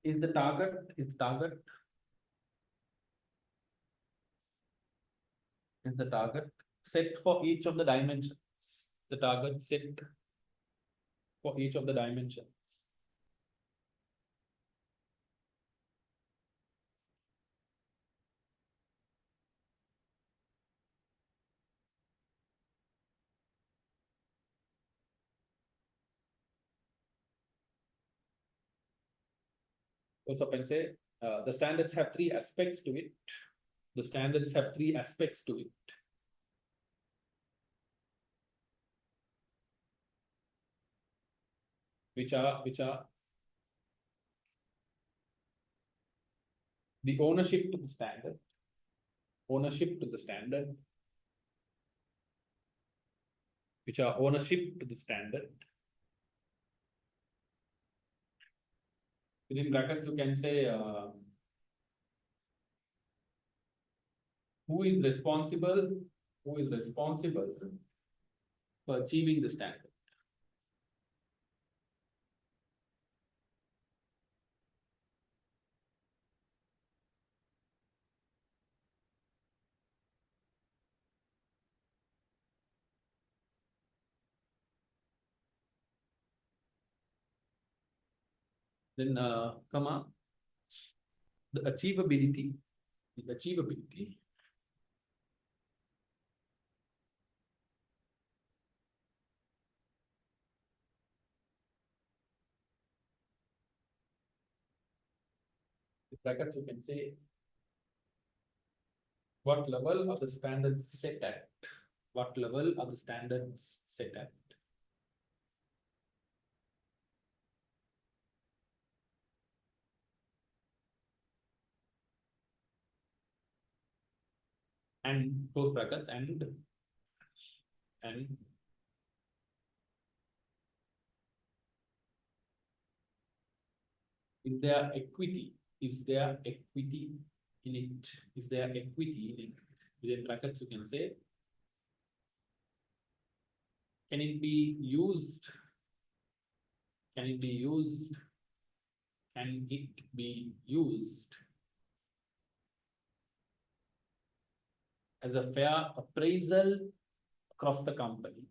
Speaker 1: is the target set for each of the dimensions. The target set for each of the dimensions. Also, can say the standards have three aspects to it. The standards have three aspects to it. Which are the ownership to the standard, which are ownership to the standard. Within brackets, you can say who is responsible for achieving the standard. Then comma the achievability. The brackets you can say what level are the standards set at? What level are the standards set at? And close brackets and is there equity? Is there equity in it? Is there equity in it? Within brackets, you can say, can it be used? Can it be used? Can it be used as a fair appraisal across the company?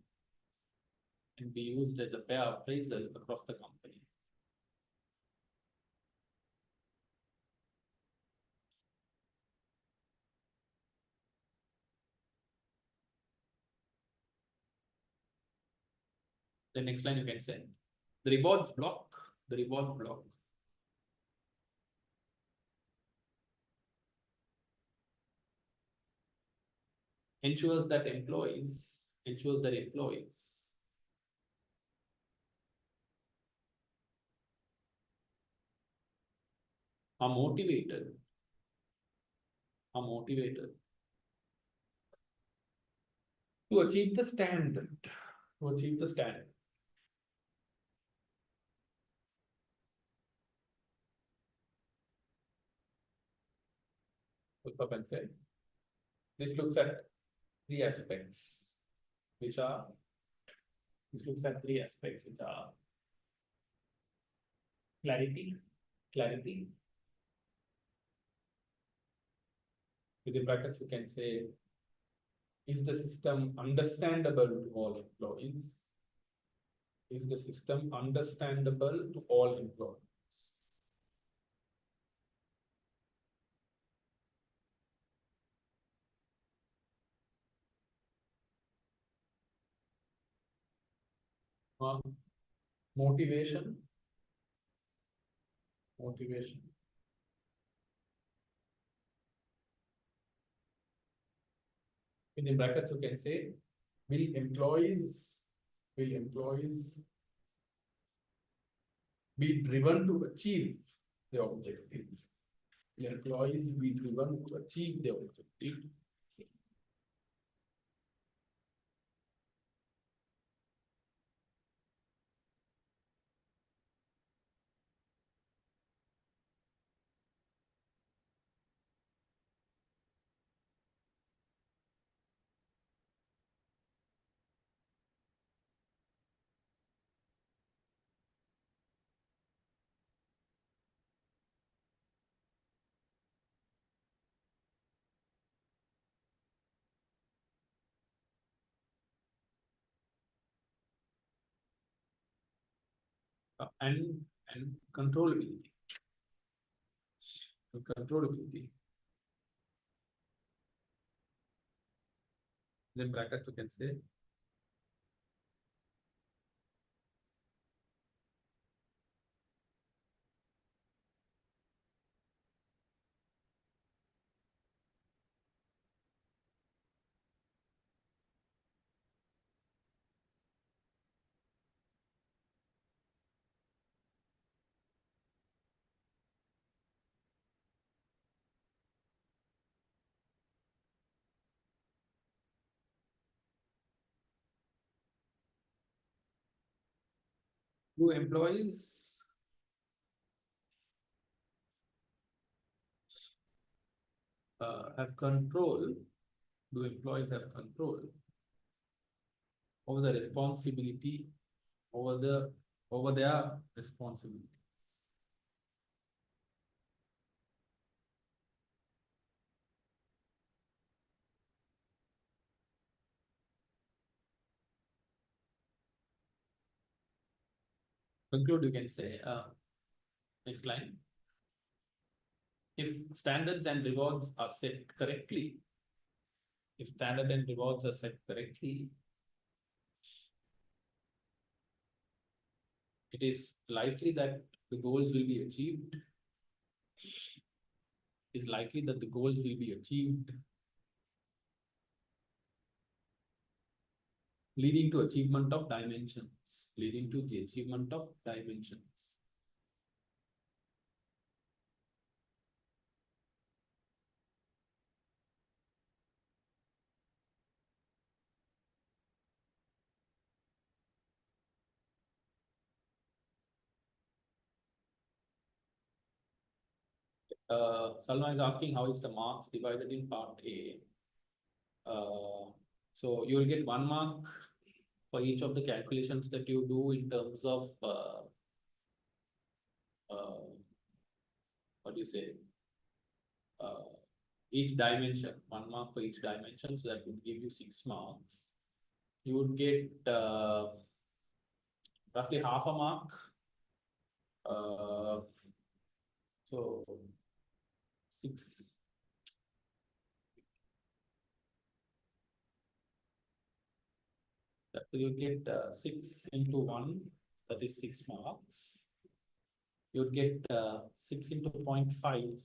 Speaker 1: Can be used as a fair appraisal across the company. The next line you can say the rewards block ensures that employees are motivated to achieve the standard. This looks at three aspects, which are This looks at three aspects, which are clarity. Within brackets, you can say, is the system understandable to all employees? Is the system understandable to all employees? Motivation. Within brackets, you can say, will employees be driven to achieve the objective? Will employees be driven to achieve the objective? And controllability. Then brackets you can say, do employees have control? Do employees have control over the responsibility, over their responsibility? Conclude, you can say, next line. If standards and rewards are set correctly, it is likely that the goals will be achieved. Leading to achievement of dimensions. Salma is asking, how is the marks divided in part A? So you will get 1 mark for each of the calculations that you do in terms of what do you say? Each dimension, 1 mark for each dimension, so that would give you 6 marks. You would get roughly half a mark. So 6. So you get 6 into 1, that is 6 marks. You would get 6 into 0.5,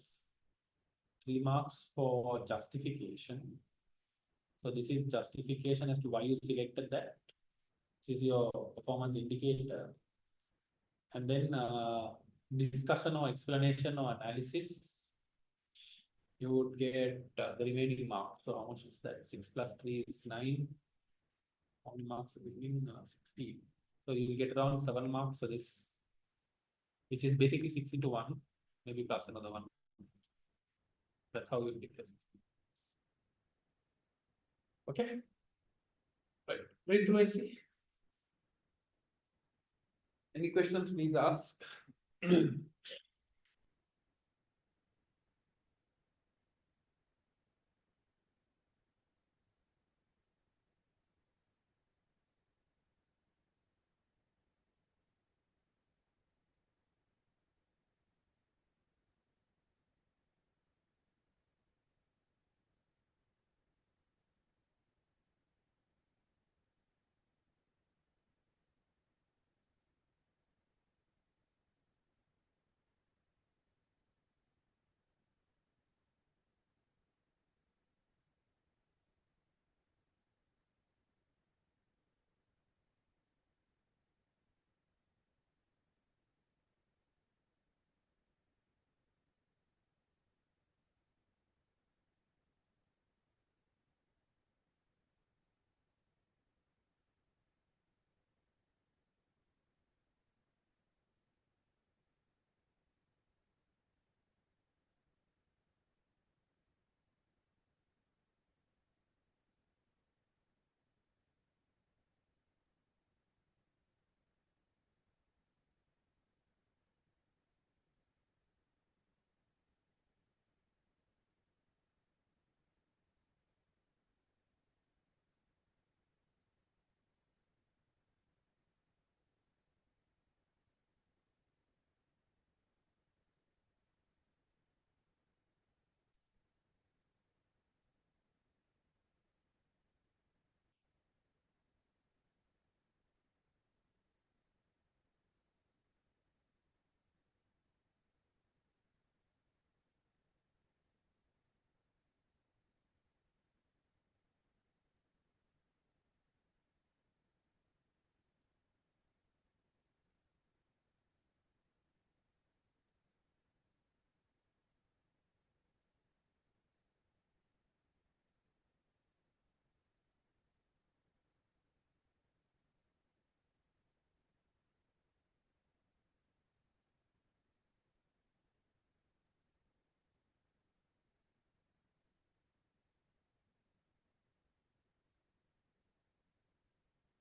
Speaker 1: 3 marks for justification. So this is justification as to why you selected that. This is your performance indicator. And then discussion or explanation or analysis, you would get the remaining marks. So how much is that? 6 plus 3 is 9. How many marks are remaining? 16. So you will get around 7 marks for this, which is basically 6 into 1, maybe plus another 1. That's how you get this. Okay. Right. Read through and see. Any questions, please ask.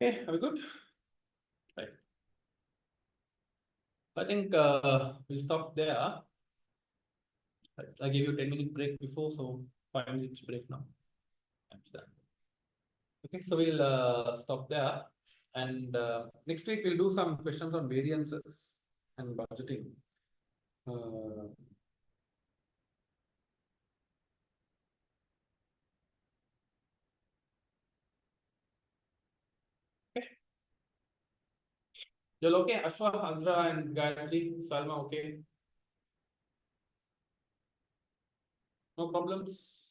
Speaker 1: Okay, are we good? Right. I think we'll stop there. I gave you 10-minute break before, so 5 minutes break now. Understand. Okay, so we'll stop there. And next week we'll do some questions on variances and budgeting. Okay. You're okay? Ashwa, Azra, and Gayatri, Salma, okay? No problems?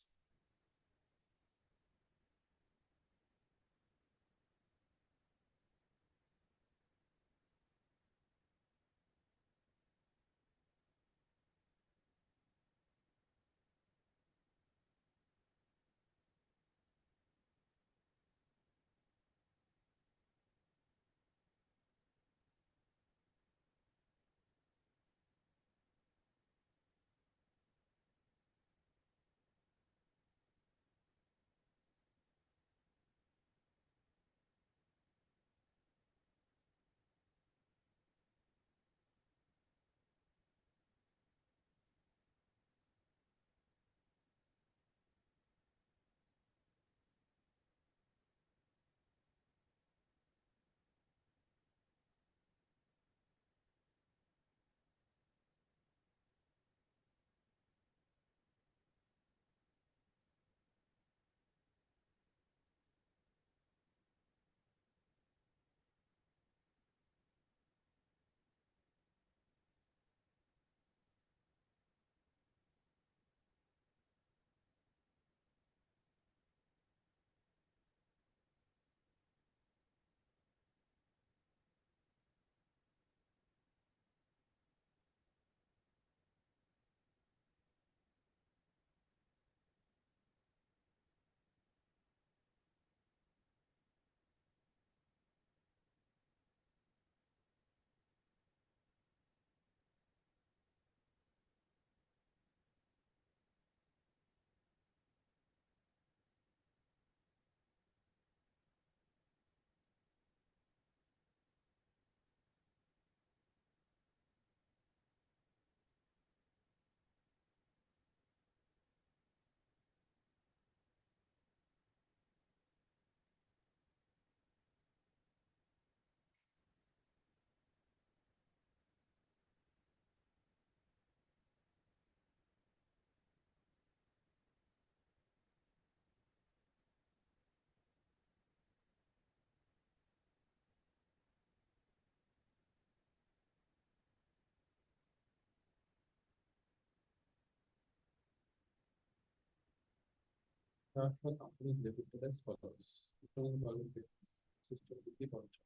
Speaker 1: The company is depicted as follows. Total volume system with the function.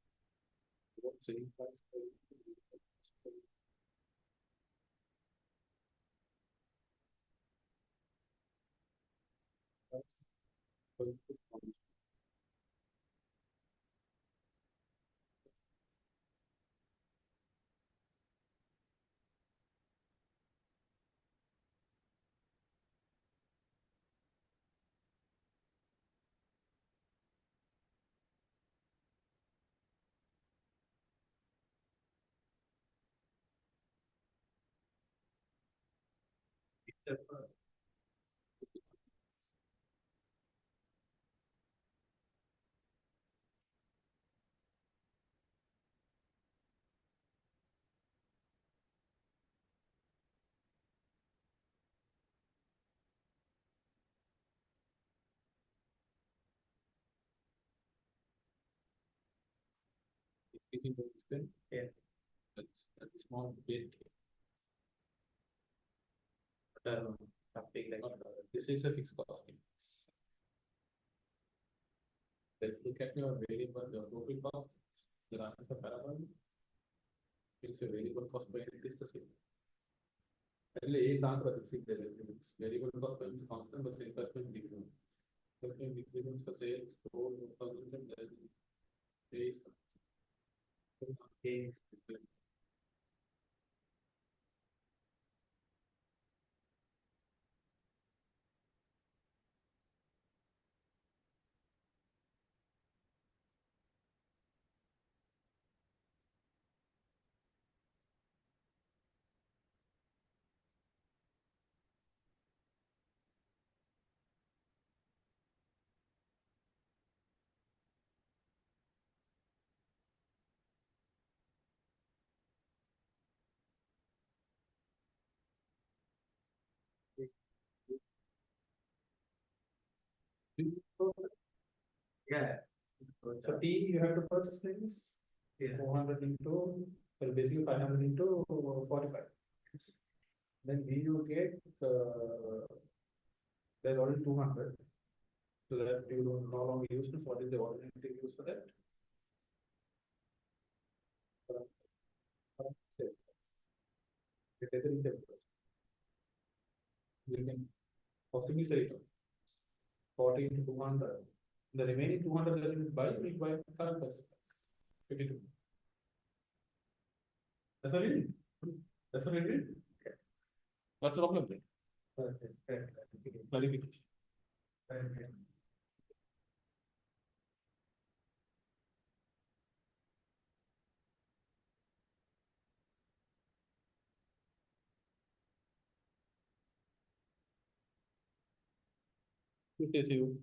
Speaker 1: What selling price per price per function. Increasing the extent, that's a small bit. Something like this is a fixed cost index. Let's look at your variable, your total cost. The answer parallel. It's your variable cost per unit is the same. Actually, A is the answer, but it's variable cost per unit constant, but sales price per decrease. Decreases for sales, store, 2000, and then A is the answer. Yeah. So T, you have to purchase things. Yeah. 400 into, well, basically 500 into 45. Then B you get, there's already 200. So that you don't no longer use this. What is the alternative use for that? Save. It is a resale price. You can possibly say it 40 into 200. The remaining 200 that you buy current purchase price. 52. That's what it is. That's what it is. What's the problem then? Clarification. It is you.